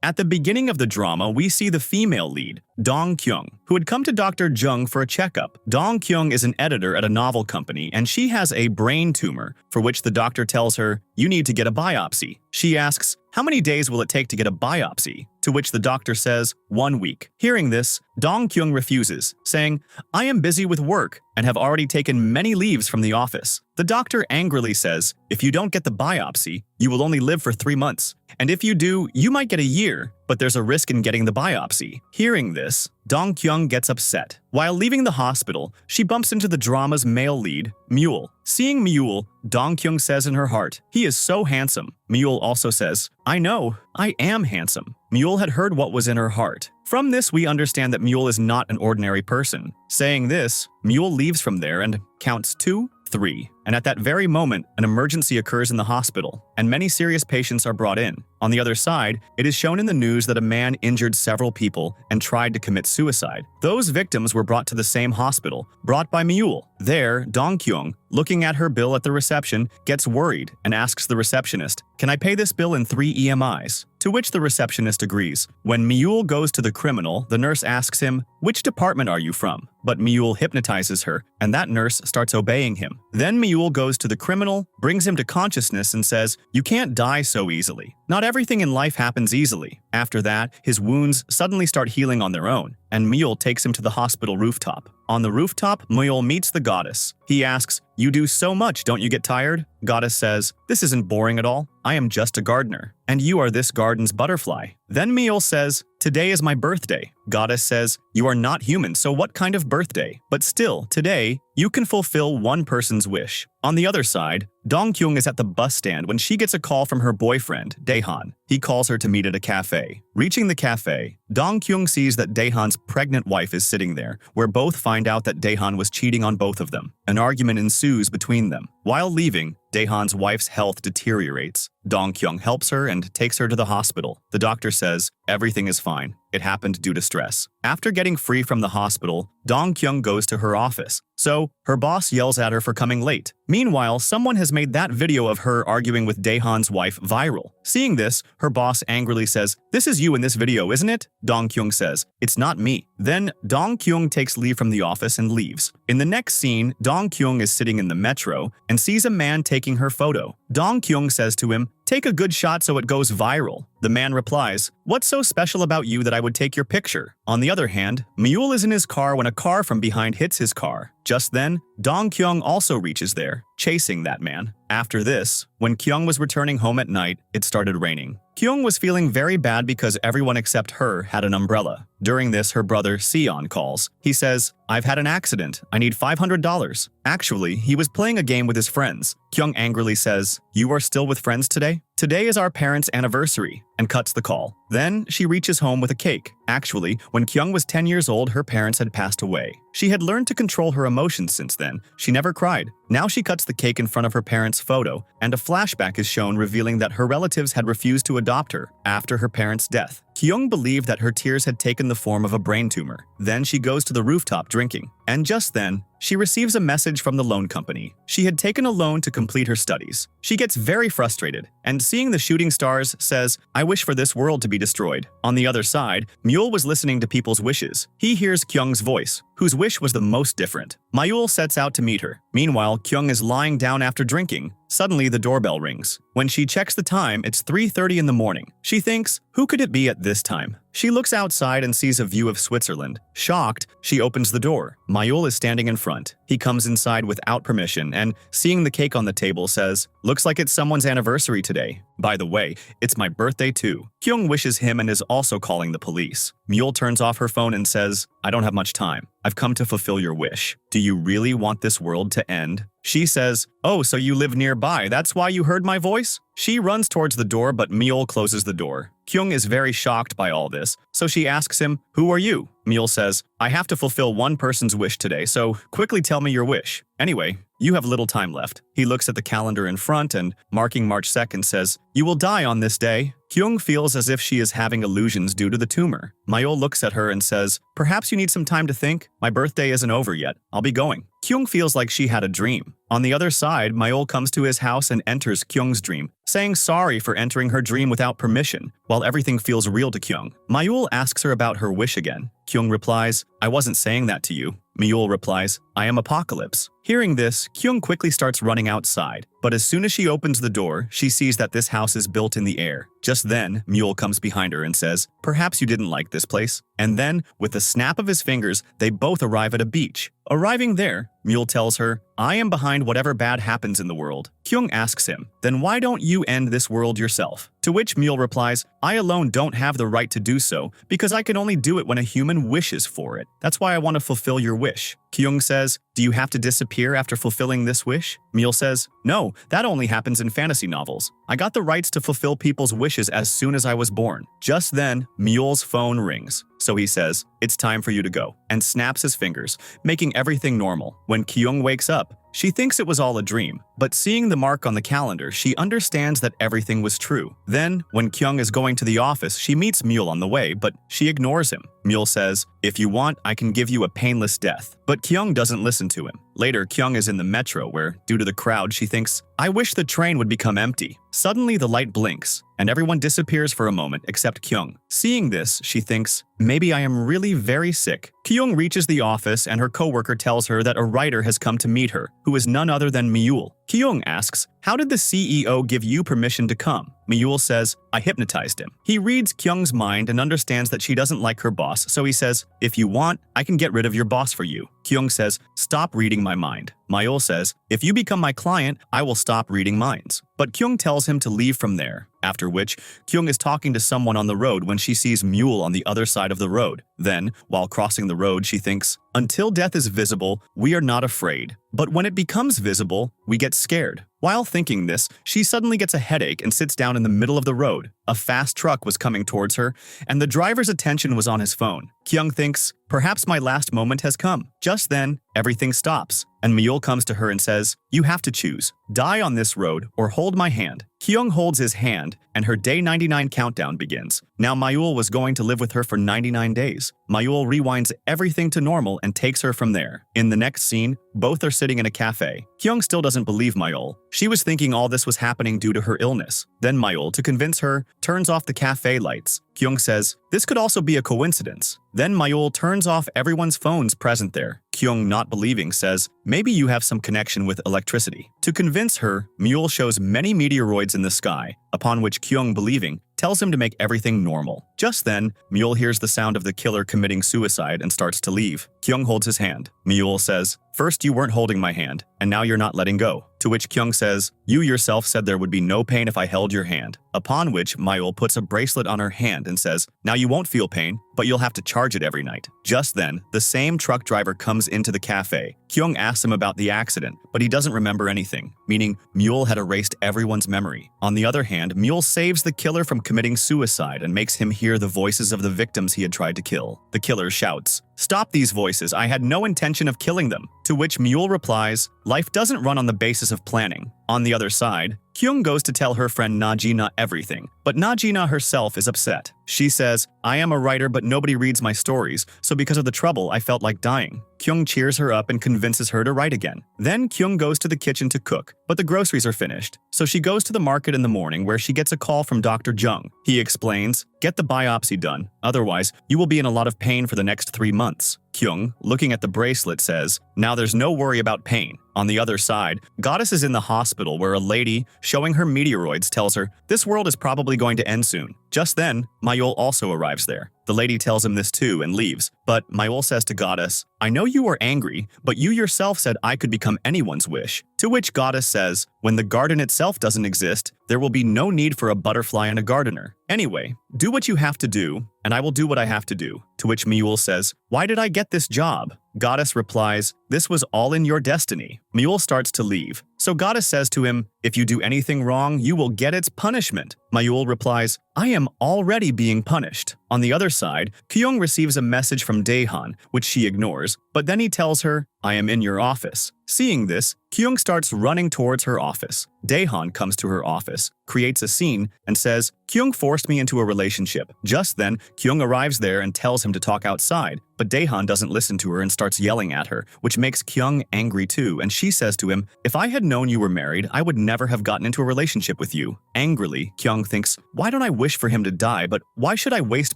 At the beginning of the drama, we see the female lead, Dong Kyung, who had come to Dr. Jung for a checkup. Dong Kyung is an editor at a novel company, and she has a brain tumor, for which the doctor tells her, "You need to get a biopsy." She asks, "How many days will it take to get a biopsy?" To which the doctor says, 1 week. Hearing this, Dong Kyung refuses, saying, "I am busy with work and have already taken many leaves from the office." The doctor angrily says, "If you don't get the biopsy, you will only live for 3 months. And if you do, you might get a year, but there's a risk in getting the biopsy." Hearing this, Dong Kyung gets upset. While leaving the hospital, she bumps into the drama's male lead, Mule. Seeing Mule, Dong Kyung says in her heart, "He is so handsome." Mule also says, "I know, I am handsome." Mule had heard what was in her heart. From this, we understand that Mule is not an ordinary person. Saying this, Mule leaves from there and counts 2, 3. And at that very moment, an emergency occurs in the hospital, and many serious patients are brought in. On the other side, it is shown in the news that a man injured several people and tried to commit suicide. Those victims were brought to the same hospital, brought by Mule. There, Dong Kyung, looking at her bill at the reception, gets worried and asks the receptionist, "Can I pay this bill in 3 EMIs? To which the receptionist agrees. When Mule goes to the criminal, the nurse asks him, "Which department are you from?" But Mule hypnotizes her, and that nurse starts obeying him. Then Mule goes to the criminal, brings him to consciousness and says, "You can't die so easily. Not everything in life happens easily." After that, his wounds suddenly start healing on their own, and Mule takes him to the hospital rooftop. On the rooftop, Mule meets the goddess. He asks, "You do so much, don't you get tired?" Goddess says, "This isn't boring at all. I am just a gardener, and you are this garden's butterfly." Then Mule says, "Today is my birthday." Goddess says, "You are not human, so what kind of birthday? But still, today, you can fulfill one person's wish." On the other side, Dong Kyung is at the bus stand when she gets a call from her boyfriend, Daehan. He calls her to meet at a cafe. Reaching the cafe, Dong Kyung sees that Daehan's pregnant wife is sitting there, where both find out that Daehan was cheating on both of them. An argument ensues between them. While leaving, Daehan's wife's health deteriorates. Dong Kyung helps her and takes her to the hospital. The doctor says, "Everything is fine. It happened due to stress." After getting free from the hospital, Dong Kyung goes to her office. So, her boss yells at her for coming late. Meanwhile, someone has made that video of her arguing with Daehan's wife viral. Seeing this, her boss angrily says, "This is you in this video, isn't it?" Dong Kyung says, "It's not me." Then, Dong Kyung takes leave from the office and leaves. In the next scene, Dong Kyung is sitting in the metro and sees a man taking her photo. Dong Kyung says to him, "Take a good shot so it goes viral." The man replies, "What's so special about you that I would take your picture?" On the other hand, Mule is in his car when a car from behind hits his car. Just then, Dong Kyung also reaches there, chasing that man. After this, when Kyung was returning home at night, it started raining. Kyung was feeling very bad because everyone except her had an umbrella. During this, her brother Seon calls. He says, "I've had an accident. I need $500. Actually, he was playing a game with his friends. Kyung angrily says, "You are still with friends today? Today is our parents' anniversary," and cuts the call. Then she reaches home with a cake. Actually, when Kyung was 10 years old, her parents had passed away. She had learned to control her emotions since then. She never cried. Now she cuts the cake in front of her parents' photo, and a flashback is shown revealing that her relatives had refused to adopt her after her parents' death. Kyung believed that her tears had taken the form of a brain tumor. Then she goes to the rooftop drinking. And just then, she receives a message from the loan company. She had taken a loan to complete her studies. She gets very frustrated, and seeing the shooting stars, says, "I wish for this world to be destroyed." On the other side, Mule was listening to people's wishes. He hears Kyung's voice, whose wish was the most different. Mayul sets out to meet her. Meanwhile, Kyung is lying down after drinking. Suddenly, the doorbell rings. When she checks the time, it's 3:30 in the morning. She thinks, who could it be at this time? She looks outside and sees a view of Switzerland. Shocked, she opens the door. Mayul is standing in front. He comes inside without permission and, seeing the cake on the table, says, "Looks like it's someone's anniversary today. By the way, it's my birthday too." Kyung wishes him and is also calling the police. Mule turns off her phone and says, "I don't have much time. I've come to fulfill your wish. Do you really want this world to end?" She says, "Oh, so you live nearby, that's why you heard my voice?" She runs towards the door, but Mule closes the door. Kyung is very shocked by all this, so she asks him, "Who are you?" Mule says, I have to fulfill one person's wish today, so quickly tell me your wish. Anyway, you have little time left. He looks at the calendar in front and, marking March 2nd, says, You will die on this day. Kyung feels as if she is having illusions due to the tumor. Mayol looks at her and says, Perhaps you need some time to think. My birthday isn't over yet. I'll be going. Kyung feels like she had a dream. On the other side, Mayol comes to his house and enters Kyung's dream, saying sorry for entering her dream without permission, while everything feels real to Kyung. Mayol asks her about her wish again. Kyung replies, I wasn't saying that to you. Mayol replies, I am Apocalypse. Hearing this, Kyung quickly starts running outside, but as soon as she opens the door, she sees that this house is built in the air. Just then, Mule comes behind her and says, Perhaps you didn't like this place. And then, with a snap of his fingers, they both arrive at a beach. Arriving there, Mule tells her, I am behind whatever bad happens in the world. Kyung asks him, Then why don't you end this world yourself? To which Mule replies, I alone don't have the right to do so because I can only do it when a human wishes for it. That's why I want to fulfill your wish. Kyung says, Do you have to disappear after fulfilling this wish? Mule says, No, that only happens in fantasy novels. I got the rights to fulfill people's wishes as soon as I was born. Just then, Mule's phone rings. So he says, It's time for you to go, and snaps his fingers, making everything normal. When Kyung wakes up, she thinks it was all a dream, but seeing the mark on the calendar, she understands that everything was true. Then, when Kyung is going to the office, she meets Mule on the way, but she ignores him. Mule says, If you want, I can give you a painless death. But Kyung doesn't listen to him. Later, Kyung is in the metro where, due to the crowd, she thinks, I wish the train would become empty. Suddenly, the light blinks, and everyone disappears for a moment except Kyung. Seeing this, she thinks, Maybe I am really very sick. Kyung reaches the office and her coworker tells her that a writer has come to meet her, who is none other than Mule. Kyung asks, How did the CEO give you permission to come? Mule says, I hypnotized him. He reads Kyung's mind and understands that she doesn't like her boss, so he says, If you want, I can get rid of your boss for you. Kyung says, Stop reading my mind. Mayol says, If you become my client, I will stop reading minds. But Kyung tells him to leave from there, after which, Kyung is talking to someone on the road when she sees Mule on the other side of the road. Then, while crossing the road, she thinks, Until death is visible, we are not afraid. But when it becomes visible, we get scared. While thinking this, she suddenly gets a headache and sits down in the middle of the road. A fast truck was coming towards her, and the driver's attention was on his phone. Kyung thinks, Perhaps my last moment has come. Just then, everything stops, and Mule comes to her and says, You have to choose. Die on this road or hold my hand. Kyung holds his hand, and her day 99 countdown begins. Now Mayul was going to live with her for 99 days. Mayul rewinds everything to normal and takes her from there. In the next scene, both are sitting in a cafe. Kyung still doesn't believe Mayul. She was thinking all this was happening due to her illness. Then Mayul, to convince her, turns off the cafe lights. Kyung says, This could also be a coincidence. Then Mayul turns off everyone's phones present there. Kyung, not believing, says, Maybe you have some connection with electricity. To convince her, Mule shows many meteoroids in the sky, upon which Kyung, believing, tells him to make everything normal. Just then, Mule hears the sound of the killer committing suicide and starts to leave. Kyung holds his hand. Mule says, First you weren't holding my hand, and now you're not letting go. To which Kyung says, You yourself said there would be no pain if I held your hand. Upon which Mayul puts a bracelet on her hand and says, Now you won't feel pain, but you'll have to charge it every night. Just then, the same truck driver comes into the cafe. Kyung asks him about the accident, but he doesn't remember anything, meaning Mule had erased everyone's memory. On the other hand, Mule saves the killer from committing suicide and makes him hear the voices of the victims he had tried to kill. The killer shouts, Stop these voices, I had no intention of killing them. To which Mule replies, Life doesn't run on the basis of planning. On the other side, Kyung goes to tell her friend Najina everything, but Najina herself is upset. She says, I am a writer but nobody reads my stories, so because of the trouble I felt like dying. Kyung cheers her up and convinces her to write again. Then Kyung goes to the kitchen to cook, but the groceries are finished. So she goes to the market in the morning where she gets a call from Dr. Jung. He explains, Get the biopsy done, otherwise you will be in a lot of pain for the next 3 months. Kyung, looking at the bracelet, says, Now there's no worry about pain. On the other side, Goddess is in the hospital where a lady, showing her meteoroids, tells her, This world is probably going to end soon. Just then, Mayul also arrives there. The lady tells him this too and leaves, but Mayul says to Goddess, I know you are angry, but you yourself said I could become anyone's wish. To which Goddess says, When the garden itself doesn't exist, there will be no need for a butterfly and a gardener. Anyway, do what you have to do, and I will do what I have to do. To which Mayul says, Why did I get this job? Goddess replies, This was all in your destiny. Mule starts to leave. So Goddess says to him, if you do anything wrong, you will get its punishment. Mayul replies, I am already being punished. On the other side, Kyung receives a message from Daehan, which she ignores, but then he tells her, I am in your office. Seeing this, Kyung starts running towards her office. Daehan comes to her office, creates a scene, and says, Kyung forced me into a relationship. Just then, Kyung arrives there and tells him to talk outside, but Daehan doesn't listen to her and starts yelling at her, which makes Kyung angry too, and she says to him, if I had known you were married, I would never have gotten into a relationship with you. Angrily, Kyung thinks, why don't I wish for him to die, but why should I waste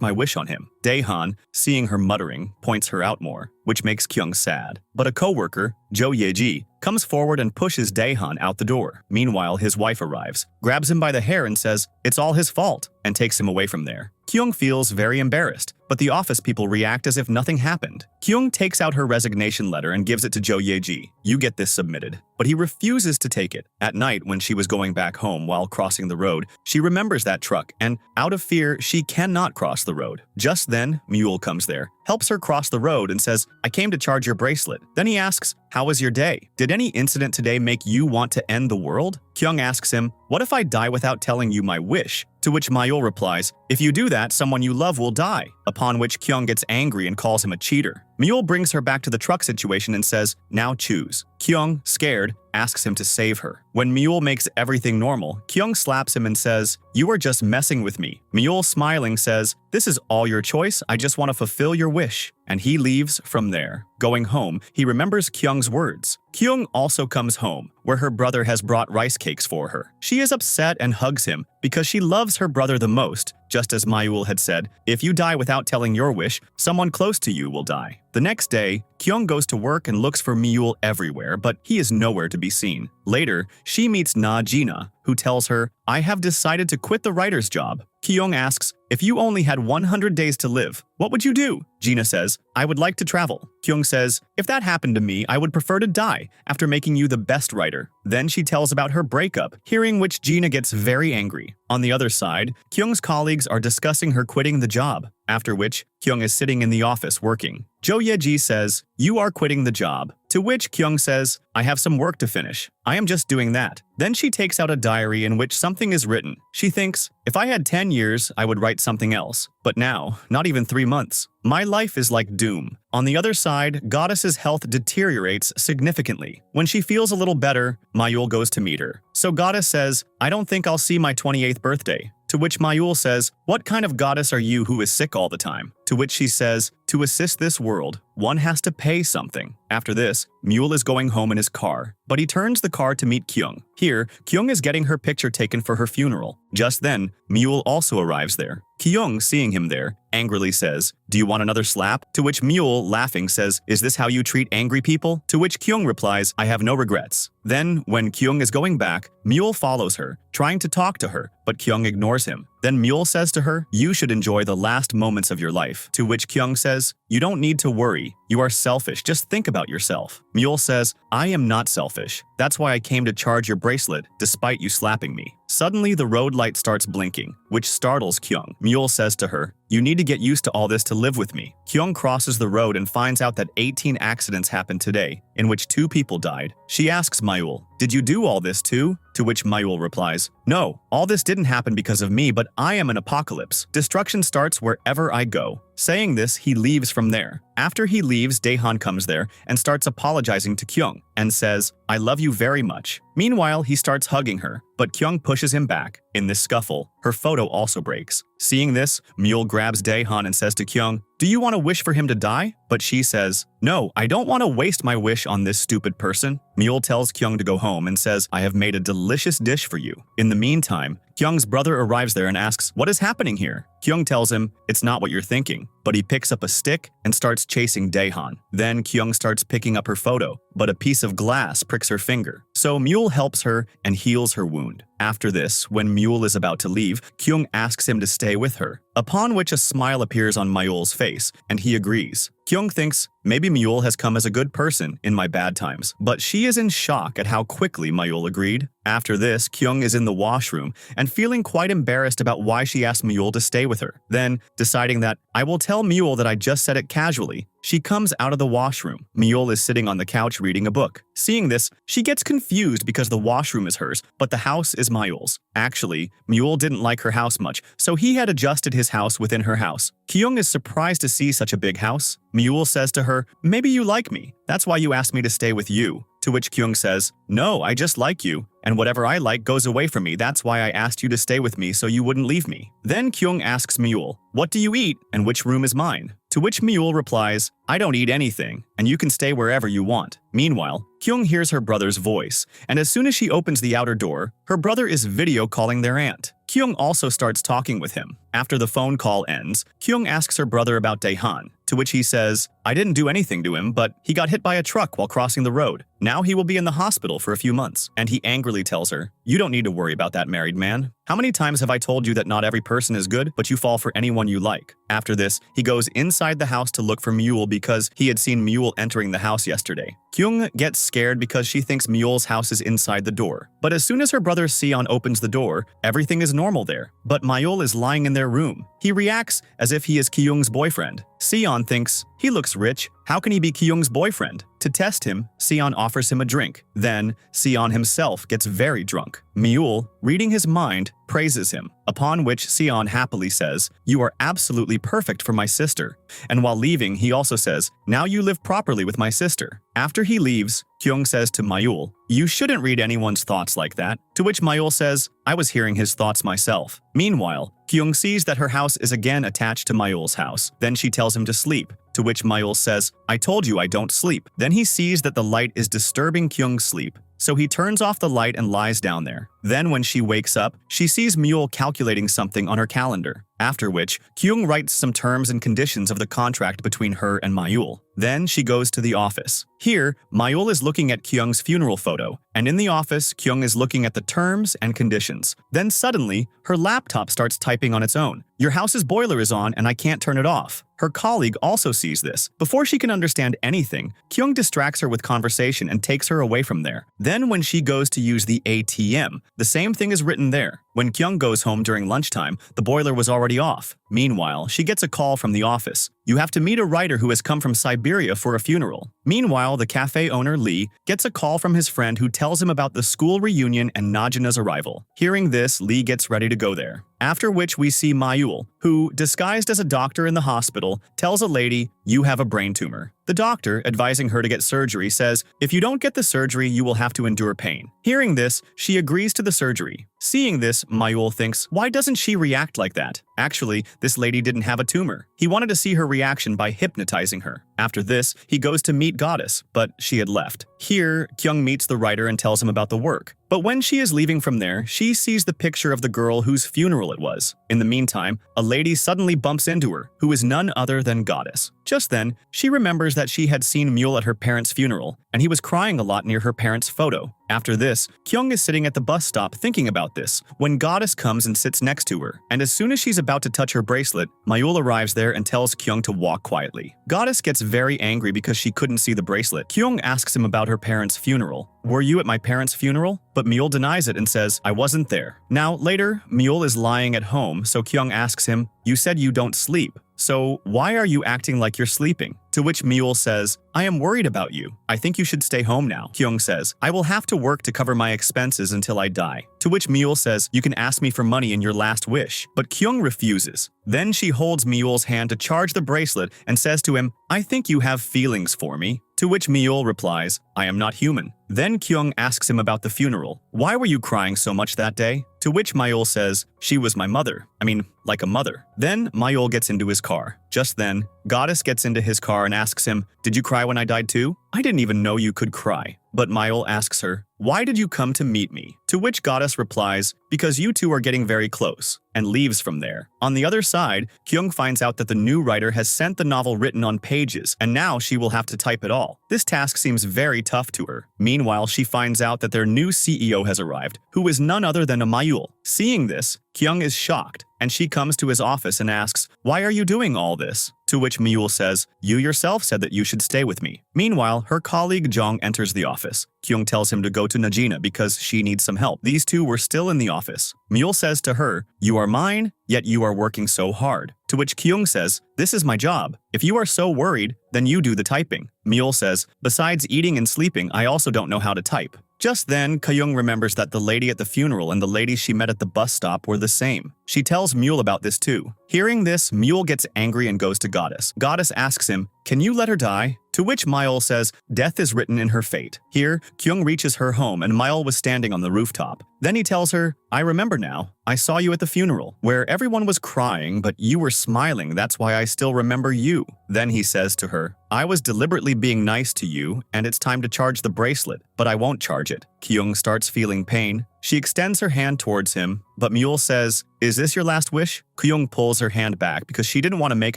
my wish on him? Daehan, seeing her muttering, points her out more, which makes Kyung sad. But a co-worker, Jo Yeji, comes forward and pushes Daehan out the door. Meanwhile, his wife arrives, grabs him by the hair and says, it's all his fault, and takes him away from there. Kyung feels very embarrassed, but the office people react as if nothing happened. Kyung takes out her resignation letter and gives it to Jo Yeji. You get this submitted. But he refuses to take it. At night, when she was going back home while crossing the road, she remembers that truck, and out of fear, she cannot cross the road. Just then, Mule comes there, helps her cross the road and says, I came to charge your bracelet. Then he asks, how was your day? Did any incident today make you want to end the world? Kyung asks him, what if I die without telling you my wish? To which Mayul replies, if you do that, someone you love will die. Upon which Kyung gets angry and calls him a cheater. Mule brings her back to the truck situation and says, now choose. Kyung, scared, asks him to save her. When Mule makes everything normal, Kyung slaps him and says, you are just messing with me. Mule, smiling, says, this is all your choice, I just want to fulfill your wish. And he leaves from there. Going home, he remembers Kyung's words. Kyung also comes home, where her brother has brought rice cakes for her. She is upset and hugs him because she loves her brother the most. Just as Mayul had said, if you die without telling your wish, someone close to you will die. The next day, Kyung goes to work and looks for Mayul everywhere, but he is nowhere to be seen. Later, she meets Na Jina, who tells her, I have decided to quit the writer's job. Kyung asks, if you only had 100 days to live, what would you do? Gina says, I would like to travel. Kyung says, if that happened to me, I would prefer to die after making you the best writer. Then she tells about her breakup, hearing which Gina gets very angry. On the other side, Kyung's colleagues are discussing her quitting the job, after which Kyung is sitting in the office working. Jo Yeji says, you are quitting the job. To which Kyung says, I have some work to finish. I am just doing that. Then she takes out a diary in which something is written. She thinks, if I had 10 years, I would write something else. But now, not even 3 months. My life is like doom. On the other side, Goddess's health deteriorates significantly. When she feels a little better, Mayul goes to meet her. So Goddess says, I don't think I'll see my 28th birthday. To which Mayul says, what kind of goddess are you who is sick all the time? To which she says, to assist this world, one has to pay something. After this, Mule is going home in his car, but he turns the car to meet Kyung. Here, Kyung is getting her picture taken for her funeral. Just then, Mule also arrives there. Kyung, seeing him there, angrily says, do you want another slap? To which Mule, laughing, says, is this how you treat angry people? To which Kyung replies, I have no regrets. Then, when Kyung is going back, Mule follows her, trying to talk to her, but Kyung ignores him. Then Mule says to her, you should enjoy the last moments of your life. To which Kyung says, you don't need to worry. You are selfish. Just think about yourself. Mule says, I am not selfish. That's why I came to charge your bracelet, despite you slapping me. Suddenly, the road light starts blinking, which startles Kyung. Mule says to her, you need to get used to all this to live with me. Kyung crosses the road and finds out that 18 accidents happened today, in which 2 people died. She asks Mayul, did you do all this too? To which Mayul replies, no, all this didn't happen because of me, but I am an apocalypse. Destruction starts wherever I go. Saying this, he leaves from there. After he leaves, Daehan comes there and starts apologizing to Kyung and says, I love you very much. Meanwhile, he starts hugging her, but Kyung pushes him back. In this scuffle, her photo also breaks. Seeing this, Mule grabs Daehan and says to Kyung, do you want to wish for him to die? But she says, no, I don't want to waste my wish on this stupid person. Mule tells Kyung to go home and says, I have made a delicious dish for you. In the meantime, Kyung's brother arrives there and asks, what is happening here? Kyung tells him, it's not what you're thinking. But he picks up a stick and starts chasing Daehan. Then Kyung starts picking up her photo, but a piece of glass pricks her finger. So Mule helps her and heals her wound. After this, when Mule is about to leave, Kyung asks him to stay with her, upon which a smile appears on Mayul's face, and he agrees. Kyung thinks, maybe Mule has come as a good person in my bad times, but she is in shock at how quickly Mayul agreed. After this, Kyung is in the washroom and feeling quite embarrassed about why she asked Mule to stay with her. Then, deciding that, I will tell Mule that I just said it casually, she comes out of the washroom. Mule is sitting on the couch reading a book. Seeing this, she gets confused because the washroom is hers, but the house is Myul's. Actually, Mule didn't like her house much, so he had adjusted his house within her house. Kyung is surprised to see such a big house. Mule says to her, "Maybe you like me. That's why you asked me to stay with you." To which Kyung says, "No, I just like you, and whatever I like goes away from me. That's why I asked you to stay with me so you wouldn't leave me." Then Kyung asks Mule, "What do you eat, and which room is mine?" To which Mule replies, "I don't eat anything, and you can stay wherever you want." Meanwhile, Kyung hears her brother's voice, and as soon as she opens the outer door, her brother is video calling their aunt. Kyung also starts talking with him. After the phone call ends, Kyung asks her brother about Daehan, to which he says, "I didn't do anything to him, but he got hit by a truck while crossing the road. Now he will be in the hospital for a few months." And he angrily tells her, "You don't need to worry about that, married man. How many times have I told you that not every person is good, but you fall for anyone you like?" After this, he goes inside the house to look for Mule because he had seen Mule entering the house yesterday. Kyung gets scared because she thinks Mule's house is inside the door. But as soon as her brother Seon opens the door, everything is normal there. But Mule is lying in their room. He reacts as if he is Kyung's boyfriend. Seon thinks, "He looks rich. How can he be Kyung's boyfriend?" To test him, Seon offers him a drink. Then, Seon himself gets very drunk. Mule, reading his mind, praises him, upon which Seon happily says, "You are absolutely perfect for my sister." And while leaving, he also says, "Now you live properly with my sister." After he leaves, Kyung says to Mayul, "You shouldn't read anyone's thoughts like that." To which Mayul says, "I was hearing his thoughts myself." Meanwhile, Kyung sees that her house is again attached to Mayul's house. Then she tells him to sleep. To which Mayul says, "I told you I don't sleep." Then he sees that the light is disturbing Kyung's sleep. So he turns off the light and lies down there. Then when she wakes up, she sees Mule calculating something on her calendar. After which, Kyung writes some terms and conditions of the contract between her and Mayul. Then she goes to the office. Here, Mayul is looking at Kyung's funeral photo, and in the office, Kyung is looking at the terms and conditions. Then suddenly, her laptop starts typing on its own. "Your house's boiler is on and I can't turn it off." Her colleague also sees this. Before she can understand anything, Kyung distracts her with conversation and takes her away from there. Then when she goes to use the ATM, the same thing is written there. When Kyung goes home during lunchtime, the boiler was already off. Meanwhile, she gets a call from the office. "You have to meet a writer who has come from Siberia for a funeral." Meanwhile, the cafe owner Lee gets a call from his friend who tells him about the school reunion and Najina's arrival. Hearing this, Lee gets ready to go there. After which we see Mayul, who, disguised as a doctor in the hospital, tells a lady, "You have a brain tumor." The doctor, advising her to get surgery, says, "If you don't get the surgery, you will have to endure pain." Hearing this, she agrees to the surgery. Seeing this, Mayul thinks, why doesn't she react like that? Actually, this lady didn't have a tumor. He wanted to see her reaction by hypnotizing her. After this, he goes to meet Goddess, but she had left. Here, Kyung meets the writer and tells him about the work. But when she is leaving from there, she sees the picture of the girl whose funeral it was. In the meantime, a lady suddenly bumps into her, who is none other than Goddess. Just then, she remembers that she had seen Mule at her parents' funeral, and he was crying a lot near her parents' photo. After this, Kyung is sitting at the bus stop thinking about this, when Goddess comes and sits next to her, and as soon as she's about to touch her bracelet, Mayul arrives there and tells Kyung to walk quietly. Goddess gets very angry because she couldn't see the bracelet. Kyung asks him about her parents' funeral. "Were you at my parents' funeral?" But Mule denies it and says, "I wasn't there." Now, later, Mule is lying at home, so Kyung asks him, "You said you don't sleep. So why are you acting like you're sleeping?" To which Mule says, "I am worried about you. I think you should stay home now." Kyung says, "I will have to work to cover my expenses until I die." To which Mule says, "You can ask me for money in your last wish." But Kyung refuses. Then she holds Mule's hand to charge the bracelet and says to him, "I think you have feelings for me." To which Mule replies, "I am not human." Then Kyung asks him about the funeral. "Why were you crying so much that day?" To which Mayul says, "She was my mother. I mean, like a mother." Then Mayul gets into his car. Just then, Goddess gets into his car and asks him, "Did you cry when I died too? I didn't even know you could cry." But Mayul asks her, "Why did you come to meet me?" To which Goddess replies, "Because you two are getting very close," and leaves from there. On the other side, Kyung finds out that the new writer has sent the novel written on pages, and now she will have to type it all. This task seems very tough to her. Meanwhile, she finds out that their new CEO has arrived, who is none other than a Mayul. Seeing this, Kyung is shocked, and she comes to his office and asks, "Why are you doing all this?" To which Mule says, "You yourself said that you should stay with me." Meanwhile, her colleague Jong enters the office. Kyung tells him to go to Najina because she needs some help. These two were still in the office. Mule says to her, "You are mine, yet you are working so hard." To which Kyung says, "This is my job. If you are so worried, then you do the typing." Mule says, "Besides eating and sleeping, I also don't know how to type." Just then, Kyung remembers that the lady at the funeral and the lady she met at the bus stop were the same. She tells Mule about this too. Hearing this, Mule gets angry and goes to Goddess. Goddess asks him, "Can you let her die?" To which Myul says, "Death is written in her fate." Here, Kyung reaches her home and Myul was standing on the rooftop. Then he tells her, "I remember now. I saw you at the funeral, where everyone was crying, but you were smiling. That's why I still remember you." Then he says to her, "I was deliberately being nice to you, and it's time to charge the bracelet, but I won't charge it." Kyung starts feeling pain. She extends her hand towards him, but Mule says, "Is this your last wish?" Kyung pulls her hand back because she didn't want to make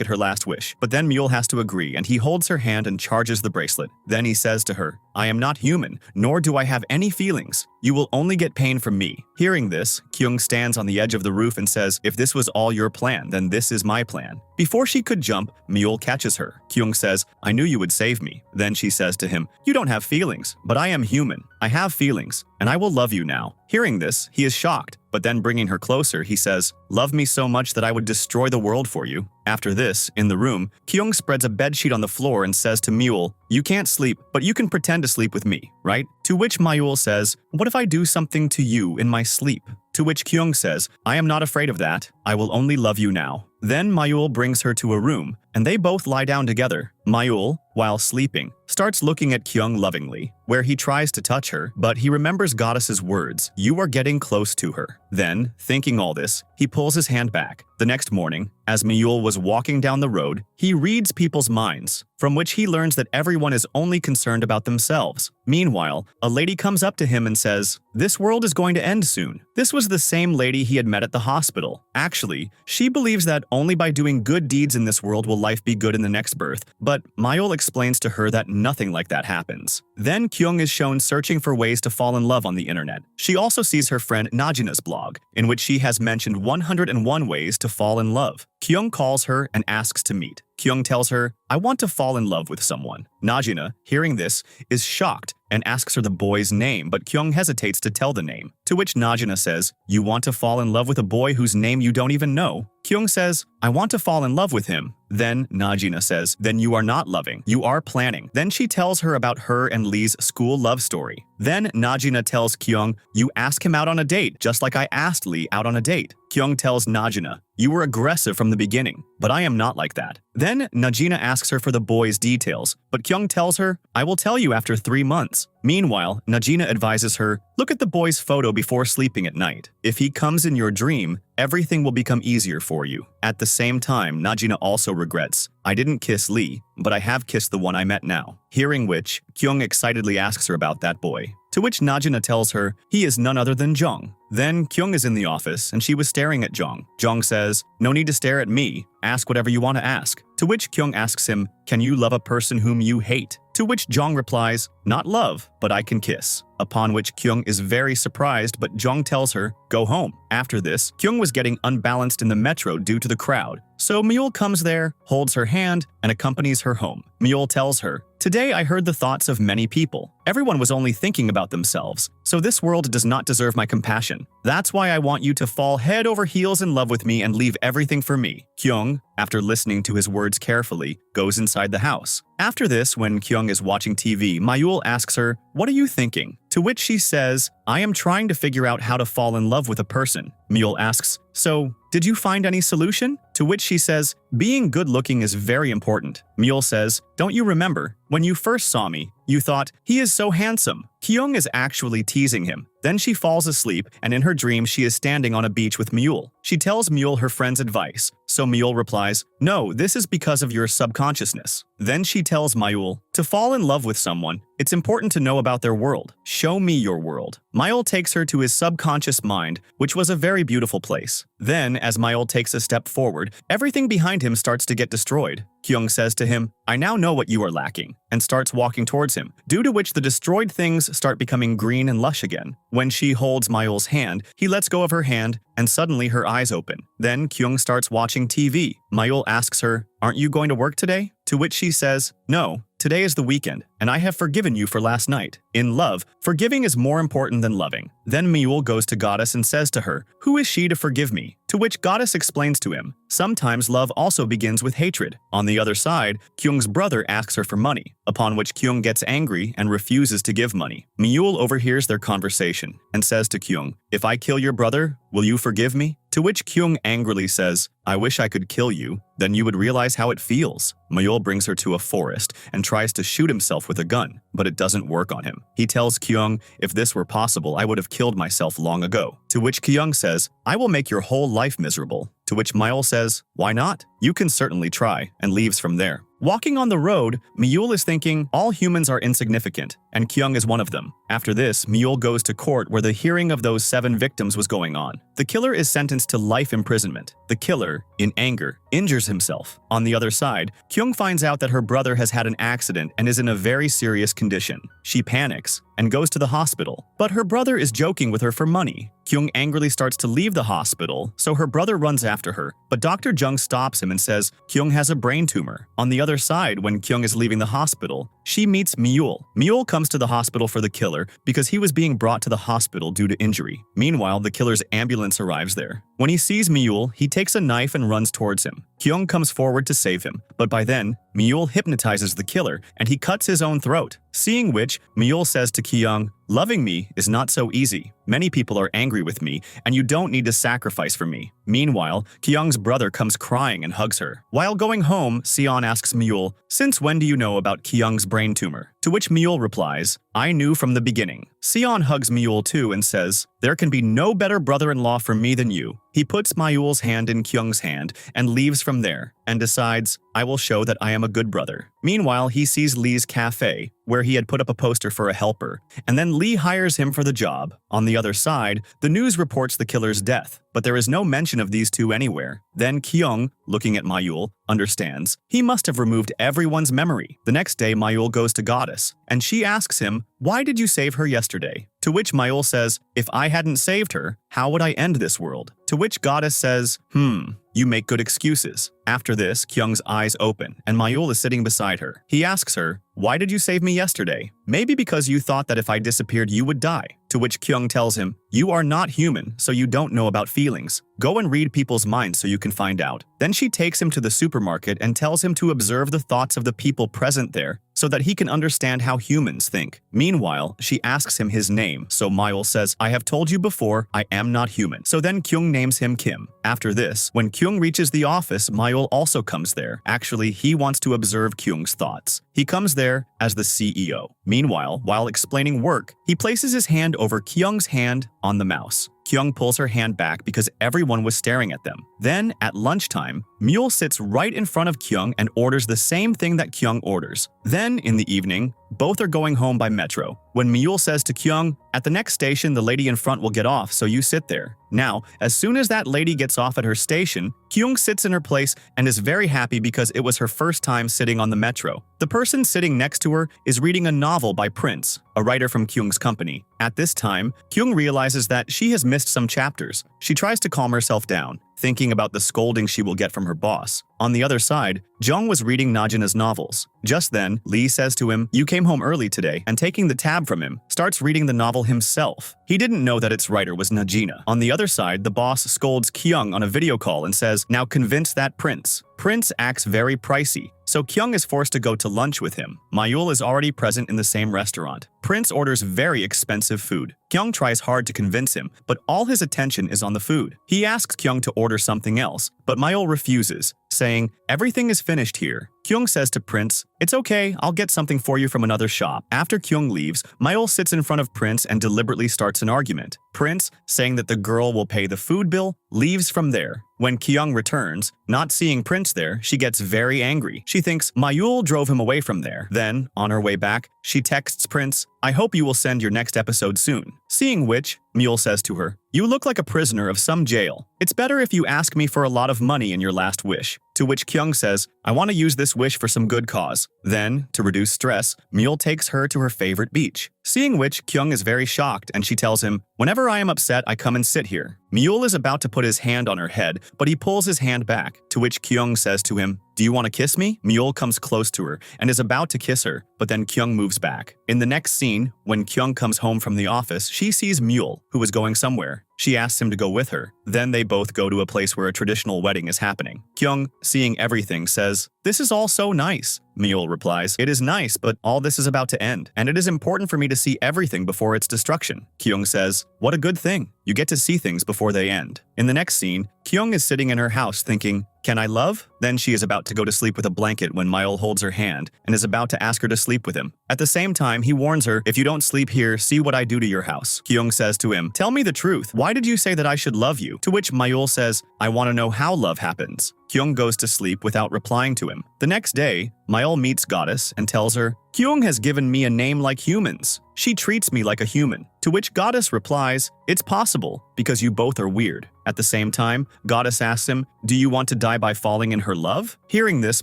it her last wish, but then Mule has to agree and he holds her hand and charges the bracelet. Then he says to her, "I am not human, nor do I have any feelings. You will only get pain from me." Hearing this, Kyung stands on the edge of the roof and says, "If this was all your plan, then this is my plan." Before she could jump, Mule catches her. Kyung says, "I knew you would save me." Then she says to him, "You don't have feelings, but I am human. I have feelings, and I will love you now." Hearing this, he is shocked, but then bringing her closer, he says, "Love me so much that I would destroy the world for you." After this, in the room, Kyung spreads a bedsheet on the floor and says to Mule, "You can't sleep, but you can pretend to sleep with me, right?" To which Myul says, "What if I do something to you in my sleep?" To which Kyung says, "I am not afraid of that. I will only love you now." Then Myul brings her to a room, and they both lie down together. Myul, while sleeping, starts looking at Kyung lovingly, where he tries to touch her, but he remembers Goddess's words, "You are getting close to her." Then, thinking all this, he pulls his hand back. The next morning, as Myul was walking down the road, he reads people's minds, from which he learns that everyone is only concerned about themselves. Meanwhile, a lady comes up to him and says, "This world is going to end soon." This was the same lady he had met at the hospital. Actually, she believes that only by doing good deeds in this world will life be good in the next birth, but Myul explains to her that nothing like that happens. Then Kyung is shown searching for ways to fall in love on the internet. She also sees her friend Najina's blog, in which she has mentioned 101 ways to fall in love. Kyung calls her and asks to meet. Kyung tells her, "I want to fall in love with someone." Najina, hearing this, is shocked and asks her the boy's name, but Kyung hesitates to tell the name. To which Najina says, "You want to fall in love with a boy whose name you don't even know?" Kyung says, "I want to fall in love with him." Then Najina says, "Then you are not loving, you are planning." Then she tells her about her and Lee's school love story. Then Najina tells Kyung, "You ask him out on a date, just like I asked Lee out on a date." Kyung tells Najina, "You were aggressive from the beginning, but I am not like that." Then Najina asks her for the boy's details, but Kyung tells her, "I will tell you after 3 months." Meanwhile, Najina advises her, "Look at the boy's photo before sleeping at night. If he comes in your dream, everything will become easier for you." At the same time, Najina also regrets, "I didn't kiss Lee, but I have kissed the one I met now." Hearing which, Kyung excitedly asks her about that boy. To which Najina tells her he is none other than Jung. Then Kyung is in the office and she was staring at Jung. Jung says, "No need to stare at me. Ask whatever you want to ask." To which Kyung asks him, "Can you love a person whom you hate?" To which Jung replies, "Not love, but I can kiss." Upon which Kyung is very surprised, but Jung tells her, "Go home." After this, Kyung was getting unbalanced in the metro due to the crowd. So Myul comes there, holds her hand, and accompanies her home. Myul tells her, "Today I heard the thoughts of many people. Everyone was only thinking about themselves. So this world does not deserve my compassion. That's why I want you to fall head over heels in love with me and leave everything for me." Kyung, after listening to his words carefully, goes inside the house. After this, when Kyung is watching TV, Myul asks her, "What are you thinking?" To which she says, "I am trying to figure out how to fall in love with a person." Myul asks, "So, did you find any solution?" To which she says, "Being good-looking is very important." Myul says, "Don't you remember, when you first saw me, you thought, he is so handsome." Kyung is actually teasing him. Then she falls asleep, and in her dream she is standing on a beach with Myul. She tells Myul her friend's advice, so Myul replies, "No, this is because of your subconsciousness." Then she tells Myul, "To fall in love with someone, it's important to know about their world. Show me your world." Myul takes her to his subconscious mind, which was a very beautiful place. Then, as Myul takes a step forward, everything behind him starts to get destroyed. Kyung says to him, "I now know what you are lacking," and starts walking towards him, due to which the destroyed things start becoming green and lush again. When she holds Myul's hand, he lets go of her hand, and suddenly her eyes open. Then Kyung starts watching TV. Myul asks her, "Aren't you going to work today?" To which she says, "No, today is the weekend, and I have forgiven you for last night. In love, forgiving is more important than loving. Then Mule goes to Goddess and says to her, "Who is she to forgive me?" To which Goddess explains to him, sometimes love also begins with hatred. On the other side, Kyung's brother asks her for money, upon which Kyung gets angry and refuses to give money. Mule overhears their conversation and says to Kyung, "If I kill your brother, will you forgive me?" To which Kyung angrily says, "I wish I could kill you, then you would realize how it feels." Mule brings her to a forest and tries to shoot himself with a gun, but it doesn't work on him. He tells Kyung, "If this were possible, I would have killed myself long ago." To which Kyung says, "I will make your whole life miserable." To which Mule says, "Why not? You can certainly try," and leaves from there. Walking on the road, Mule is thinking all humans are insignificant, and Kyung is one of them. After this, Mule goes to court where the hearing of those 7 victims was going on. The killer is sentenced to life imprisonment. The killer, in anger, injures himself. On the other side, Kyung finds out that her brother has had an accident and is in a very serious condition. She panics and goes to the hospital, but her brother is joking with her for money. Kyung angrily starts to leave the hospital, so her brother runs after her, but Dr. Jung stops him and says Kyung has a brain tumor. On the other side, when Kyung is leaving the hospital, she meets Mule. Mule comes to the hospital for the killer because he was being brought to the hospital due to injury. Meanwhile, the killer's ambulance arrives there. When he sees Mule, he takes a knife and runs towards him. Kyung comes forward to save him, but by then, Mule hypnotizes the killer and he cuts his own throat. Seeing which, Mule says to Kyung, "Loving me is not so easy. Many people are angry with me, and you don't need to sacrifice for me." Meanwhile, Kyung's brother comes crying and hugs her. While going home, Seon asks Mule, "Since when do you know about Kyung's brain tumor?" To which Mule replies, "I knew from the beginning." Seon hugs Mule too and says, "There can be no better brother-in-law for me than you." He puts Mule's hand in Kyung's hand and leaves from there, and decides, "I will show that I am a good brother." Meanwhile, he sees Lee's cafe, where he had put up a poster for a helper, and then Lee hires him for the job. On the other side, the news reports the killer's death, but there is no mention of these two anywhere. Then Kyung, looking at Mayul, understands he must have removed everyone's memory. The next day, Mayul goes to Goddess, and she asks him, "Why did you save her yesterday?" To which Mayul says, "If I hadn't saved her, how would I end this world?" To which Goddess says, "You make good excuses." After this, Kyung's eyes open, and Mayul is sitting beside her. He asks her, "Why did you save me yesterday?" "Maybe because you thought that if I disappeared, you would die." To which Kyung tells him, "You are not human, so you don't know about feelings. Go and read people's minds so you can find out." Then she takes him to the supermarket and tells him to observe the thoughts of the people present there so that he can understand how humans think. Meanwhile, she asks him his name, so Mayul says, "I have told you before, I am not human." So then Kyung names him Kim. After this, when Kyung reaches the office, Mayul also comes there. Actually, he wants to observe Kyung's thoughts. He comes there as the CEO. Meanwhile, while explaining work, he places his hand over Kyung's hand on the mouse. Kyung pulls her hand back because everyone was staring at them. Then, at lunchtime, Mule sits right in front of Kyung and orders the same thing that Kyung orders. Then, in the evening, both are going home by metro. When Mule says to Kyung, "At the next station, the lady in front will get off, so you sit there." Now, as soon as that lady gets off at her station, Kyung sits in her place and is very happy because it was her first time sitting on the metro. The person sitting next to her is reading a novel by Prince, a writer from Kyung's company. At this time, Kyung realizes that she has missed some chapters. She tries to calm herself down, thinking about the scolding she will get from her boss. On the other side, Jung was reading Najina's novels. Just then, Lee says to him, "You came home early today," and taking the tab from him, starts reading the novel himself. He didn't know that its writer was Najina. On the other side, the boss scolds Kyung on a video call and says, "Now convince that Prince." Prince acts very pricey, so Kyung is forced to go to lunch with him. Mayul is already present in the same restaurant. Prince orders very expensive food. Kyung tries hard to convince him, but all his attention is on the food. He asks Kyung to order something else, but Mayul refuses, saying, "Everything is finished here." Kyung says to Prince, "It's okay, I'll get something for you from another shop." After Kyung leaves, Mayul sits in front of Prince and deliberately starts an argument. Prince, saying that the girl will pay the food bill, leaves from there. When Kyung returns, not seeing Prince there, she gets very angry. She thinks Mayul drove him away from there. Then, on her way back, she texts Prince, "I hope you will send your next episode soon." Seeing which, Mule says to her, "You look like a prisoner of some jail. It's better if you ask me for a lot of money in your last wish." To which Kyung says, I want to use this wish for some good cause. Then, to reduce stress, Mule takes her to her favorite beach. Seeing which, Kyung is very shocked and she tells him, whenever I am upset, I come and sit here. Mule is about to put his hand on her head, but he pulls his hand back, to which Kyung says to him, do you want to kiss me? Mule comes close to her and is about to kiss her, but then Kyung moves back. In the next scene, when Kyung comes home from the office, she sees Mule, who is going somewhere. She asks him to go with her. Then they both go to a place where a traditional wedding is happening. Kyung, seeing everything, says, this is all so nice. Mule replies, it is nice, but all this is about to end, and it is important for me to see everything before its destruction. Kyung says, what a good thing. You get to see things before they end. In the next scene, Kyung is sitting in her house thinking, can I love? Then she is about to go to sleep with a blanket when Myul holds her hand and is about to ask her to sleep with him. At the same time, he warns her, if you don't sleep here, see what I do to your house. Kyung says to him, tell me the truth. Why did you say that I should love you? To which Myul says, I want to know how love happens. Kyung goes to sleep without replying to him. The next day, Myul meets Goddess and tells her, Kyung has given me a name like humans. She treats me like a human. To which Goddess replies, it's possible, because you both are weird. At the same time, Goddess asks him, do you want to die by falling in her love? Hearing this,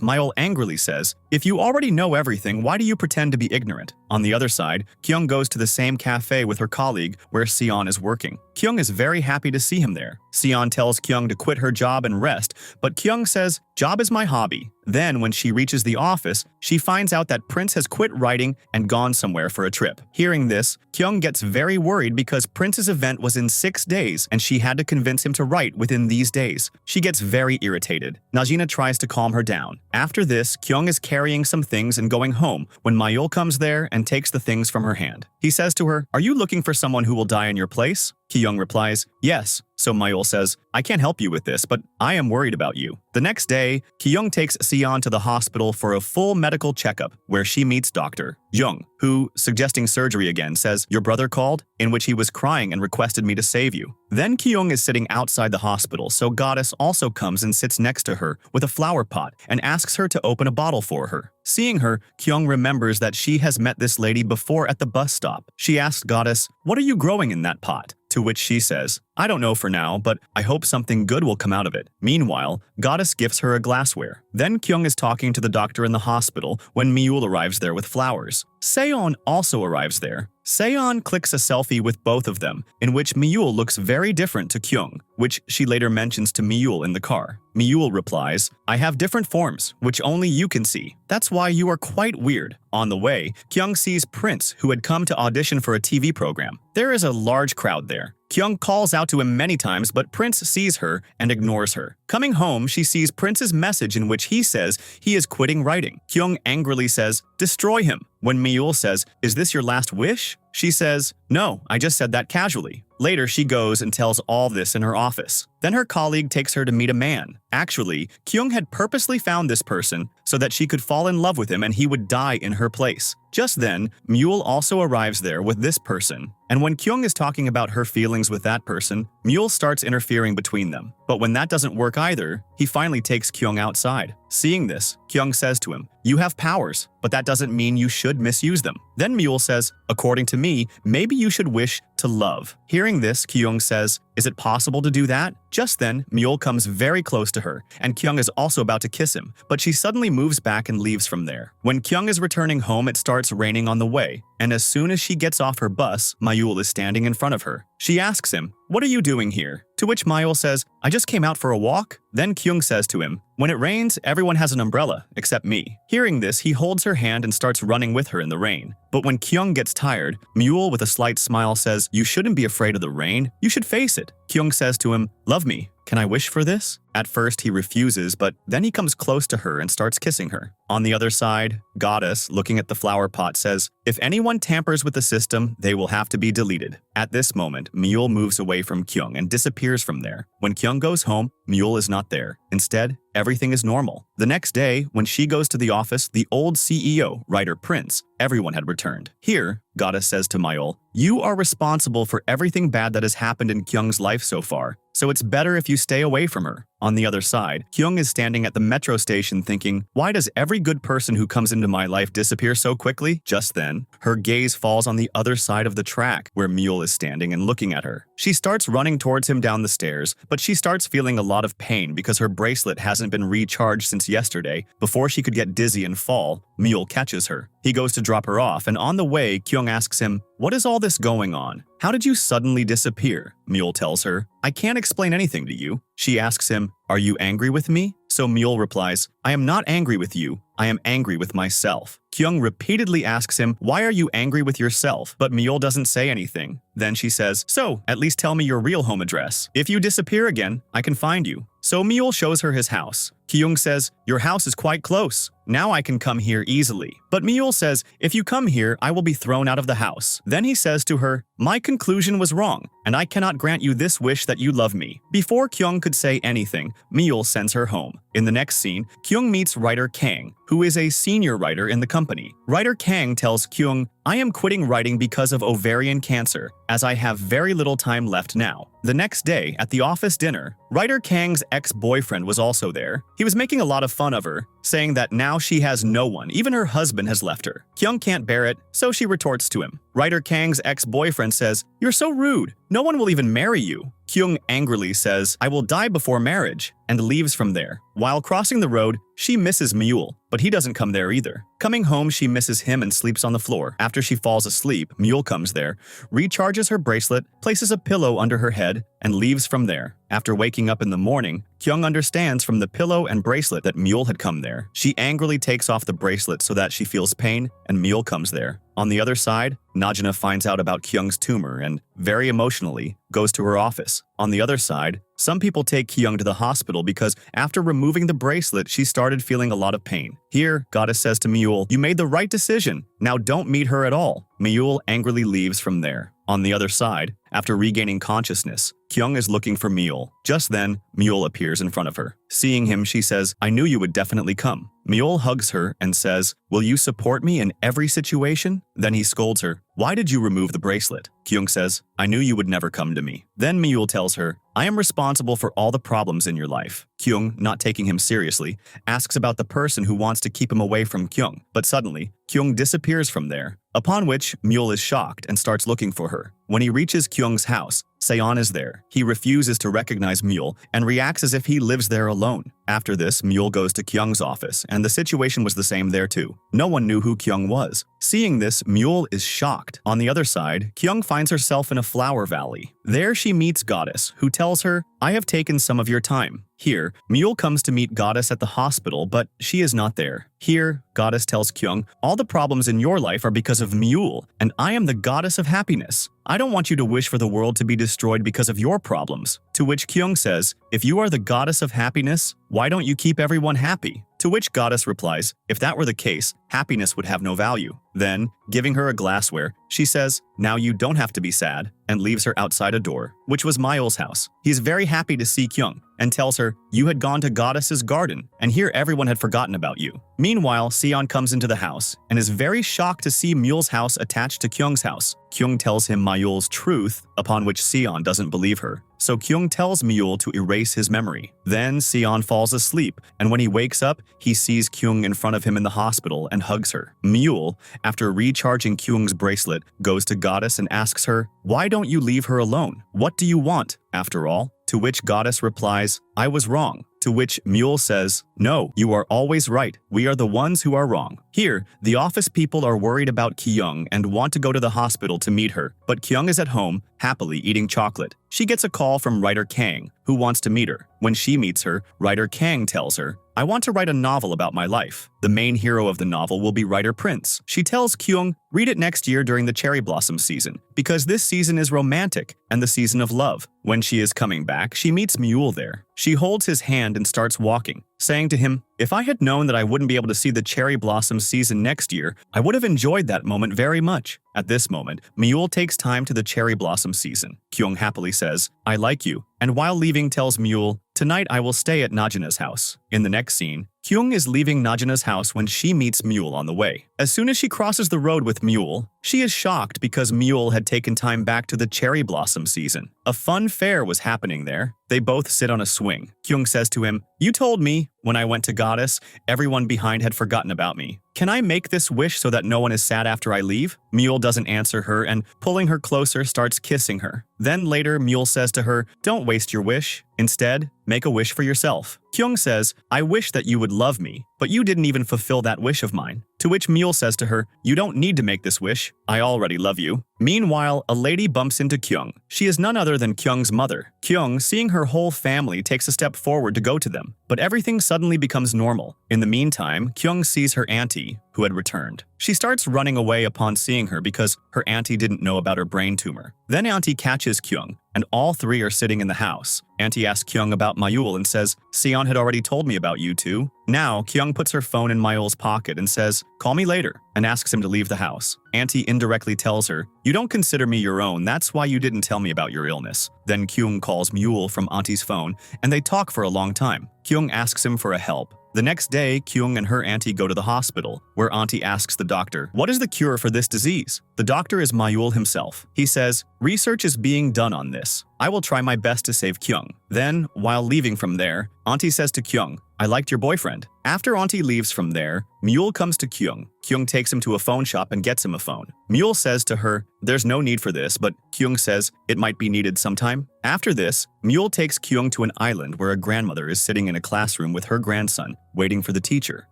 Myul angrily says, if you already know everything, why do you pretend to be ignorant? On the other side, Kyung goes to the same cafe with her colleague where Seon is working. Kyung is very happy to see him there. Seon tells Kyung to quit her job and rest, but Kyung says, job is my hobby. Then, when she reaches the office, she finds out that Prince has quit writing and gone somewhere for a trip. Hearing this, Kyung gets very worried because Prince's event was in 6 days and she had to convince him to write within these days. She gets very irritated. Najina tries to calm her down. After this, Kyung is carrying some things and going home when Myul comes there and takes the things from her hand. He says to her, are you looking for someone who will die in your place? Kyung replies, yes. So Myul says, I can't help you with this, but I am worried about you. The next day, Kyung takes Seon to the hospital for a full medical checkup where she meets Dr. Jung, who, suggesting surgery again, says, your brother called, in which he was crying and requested me to save you. Then Kyung is sitting outside the hospital, so Goddess also comes and sits next to her with a flower pot and asks her to open a bottle for her. Seeing her, Kyung remembers that she has met this lady before at the bus stop. She asks Goddess, what are you growing in that pot? To which she says, I don't know for now, but I hope something good will come out of it. Meanwhile, Goddess gives her a glassware. Then Kyung is talking to the doctor in the hospital when Myul arrives there with flowers. Seon also arrives there. Seon clicks a selfie with both of them, in which Myul looks very different to Kyung, which she later mentions to Myul in the car. Myul replies, I have different forms, which only you can see. That's why you are quite weird. On the way, Kyung sees Prince, who had come to audition for a TV program. There is a large crowd there. Kyung calls out to him many times, but Prince sees her and ignores her. Coming home, she sees Prince's message in which he says he is quitting writing. Kyung angrily says, destroy him. When Myul says, is this your last wish? She says, no, I just said that casually. Later, she goes and tells all this in her office. Then her colleague takes her to meet a man. Actually, Kyung had purposely found this person so that she could fall in love with him and he would die in her place. Just then, Myul also arrives there with this person. And when Kyung is talking about her feelings with that person, Myul starts interfering between them. But when that doesn't work either, he finally takes Kyung outside. Seeing this, Kyung says to him, you have powers, but that doesn't mean you should misuse them. Then Myul says, according to me, maybe you should wish to love. Hearing this, Kyung says, is it possible to do that? Just then, Myul comes very close to her, and Kyung is also about to kiss him, but she suddenly moves back and leaves from there. When Kyung is returning home, it starts raining on the way, and as soon as she gets off her bus, Myul is standing in front of her. She asks him, what are you doing here? To which Myul says, I just came out for a walk. Then Kyung says to him, when it rains, everyone has an umbrella, except me. Hearing this, he holds her hand and starts running with her in the rain. But when Kyung gets tired, Myul with a slight smile says, you shouldn't be afraid of the rain, you should face it. Kyung says to him, love me. Can I wish for this? At first, he refuses, but then he comes close to her and starts kissing her. On the other side, Goddess, looking at the flower pot, says, if anyone tampers with the system, they will have to be deleted. At this moment, Myul moves away from Kyung and disappears from there. When Kyung goes home, Myul is not there. Instead, everything is normal. The next day, when she goes to the office, the old CEO, writer Prince, everyone had returned. Here, Goddess says to Myul, you are responsible for everything bad that has happened in Kyung's life so far, so it's better if you stay away from her. On the other side, Kyung is standing at the metro station thinking, why does every good person who comes into my life disappear so quickly? Just then, her gaze falls on the other side of the track, where Mule is standing and looking at her. She starts running towards him down the stairs, but she starts feeling a lot of pain because her bracelet hasn't been recharged since yesterday. Before she could get dizzy and fall, Mule catches her. He goes to drop her off, and on the way, Kyung asks him, what is all this going on? How did you suddenly disappear? Mule tells her, I can't explain anything to you. She asks him, are you angry with me? So Mule replies, I am not angry with you. I am angry with myself. Kyung repeatedly asks him, why are you angry with yourself? But Mule doesn't say anything. Then she says, so, at least tell me your real home address. If you disappear again, I can find you. So Mule shows her his house. Kyung says, your house is quite close. Now I can come here easily. But Mule says, if you come here, I will be thrown out of the house. Then he says to her, my conclusion was wrong, and I cannot grant you this wish that you love me. Before Kyung could say anything, Mule sends her home. In the next scene, Kyung meets writer Kang, who is a senior writer in the company. Writer Kang tells Kyung, I am quitting writing because of ovarian cancer, as I have very little time left now. The next day, at the office dinner, writer Kang's ex-boyfriend was also there. He was making a lot of fun of her, saying that now she has no one, even her husband has left her. Kyung can't bear it, so she retorts to him. Writer Kang's ex-boyfriend says, you're so rude. No one will even marry you. Kyung angrily says, I will die before marriage, and leaves from there. While crossing the road, she misses Mule, but he doesn't come there either. Coming home, she misses him and sleeps on the floor. After she falls asleep, Mule comes there, recharges her bracelet, places a pillow under her head, and leaves from there. After waking up in the morning, Kyung understands from the pillow and bracelet that Mule had come there. She angrily takes off the bracelet so that she feels pain, and Mule comes there. On the other side, Najina finds out about Kyung's tumor and, very emotionally, goes to her office. On the other side, some people take Kyung to the hospital because after removing the bracelet, she started feeling a lot of pain. Here, Goddess says to Mule, you made the right decision. Now don't meet her at all. Mule angrily leaves from there. On the other side, after regaining consciousness, Kyung is looking for Mule. Just then, Mule appears in front of her. Seeing him, she says, I knew you would definitely come. Mule hugs her and says, will you support me in every situation? Then he scolds her, why did you remove the bracelet? Kyung says, I knew you would never come to me. Then Mule tells her, I am responsible for all the problems in your life. Kyung, not taking him seriously, asks about the person who wants to keep him away from Kyung. But suddenly, Kyung disappears from there, upon which Mule is shocked and starts looking for her. When he reaches Kyung's house, Seon is there. He refuses to recognize Mule and reacts as if he lives there alone. After this, Mule goes to Kyung's office, and the situation was the same there too. No one knew who Kyung was. Seeing this, Mule is shocked. On the other side, Kyung finds herself in a flower valley. There she meets Goddess, who tells her, I have taken some of your time. Here, Mule comes to meet Goddess at the hospital, but she is not there. Here, Goddess tells Kyung, all the problems in your life are because of Mule, and I am the goddess of happiness. I don't want you to wish for the world to be destroyed because of your problems. To which Kyung says, if you are the goddess of happiness, why don't you keep everyone happy? To which Goddess replies, if that were the case, happiness would have no value. Then, giving her a glassware, she says, now you don't have to be sad, and leaves her outside a door, which was Myul's house. He is very happy to see Kyung, and tells her, you had gone to Goddess's garden, and here everyone had forgotten about you. Meanwhile, Seon comes into the house, and is very shocked to see Mule's house attached to Kyung's house. Kyung tells him Myul's truth, upon which Seon doesn't believe her. So Kyung tells Mule to erase his memory. Then Seon falls asleep, and when he wakes up, he sees Kyung in front of him in the hospital and hugs her. Mule, after recharging Kyung's bracelet, goes to Goddess and asks her, why don't you leave her alone? What do you want, after all? To which Goddess replies, I was wrong. To which Mule says, no, you are always right. We are the ones who are wrong. Here, the office people are worried about Kyung and want to go to the hospital to meet her, but Kyung is at home, happily eating chocolate. She gets a call from writer Kang, who wants to meet her. When she meets her, writer Kang tells her, I want to write a novel about my life. The main hero of the novel will be writer Prince. She tells Kyung, read it next year during the cherry blossom season, because this season is romantic and the season of love. When she is coming back, she meets Mule there. She holds his hand and starts walking, saying to him, if I had known that I wouldn't be able to see the cherry blossom season next year, I would have enjoyed that moment very much. At this moment, Mule takes time to the cherry blossom season. Kyung happily says, I like you, and while leaving tells Mule, tonight I will stay at Najina's house. In the next scene, Kyung is leaving Najina's house when she meets Mule on the way. As soon as she crosses the road with Mule, she is shocked because Mule had taken time back to the cherry blossom season. A fun fair was happening there. They both sit on a swing. Kyung says to him, "You told me, when I went to Goddess, everyone behind had forgotten about me. Can I make this wish so that no one is sad after I leave?" Mule doesn't answer her and, pulling her closer, starts kissing her. Then later, Mule says to her, "Don't waste your wish. Instead, make a wish for yourself." Kyung says, "I wish that you would love me, but you didn't even fulfill that wish of mine." To which Mule says to her, "You don't need to make this wish. I already love you." Meanwhile, a lady bumps into Kyung. She is none other than Kyung's mother. Kyung, seeing her whole family, takes a step forward to go to them, but everything suddenly becomes normal. In the meantime, Kyung sees her auntie, who had returned. She starts running away upon seeing her because her auntie didn't know about her brain tumor. Then auntie catches Kyung, and all three are sitting in the house. Auntie asks Kyung about Mayul and says, "Sion had already told me about you two." Now, Kyung puts her phone in Mayul's pocket and says, "Call me later," and asks him to leave the house. Auntie indirectly tells her, "You don't consider me your own, that's why you didn't tell me about your illness." Then Kyung calls Mule from Auntie's phone, and they talk for a long time. Kyung asks him for a help. The next day, Kyung and her auntie go to the hospital, where auntie asks the doctor, "What is the cure for this disease?" The doctor is Mayul himself. He says, "Research is being done on this. I will try my best to save Kyung." Then, while leaving from there, auntie says to Kyung, "I liked your boyfriend." After auntie leaves from there, Mule comes to Kyung. Kyung takes him to a phone shop and gets him a phone. Mule says to her, "There's no need for this," but Kyung says, "It might be needed sometime." After this, Mule takes Kyung to an island where a grandmother is sitting in a classroom with her grandson, waiting for the teacher.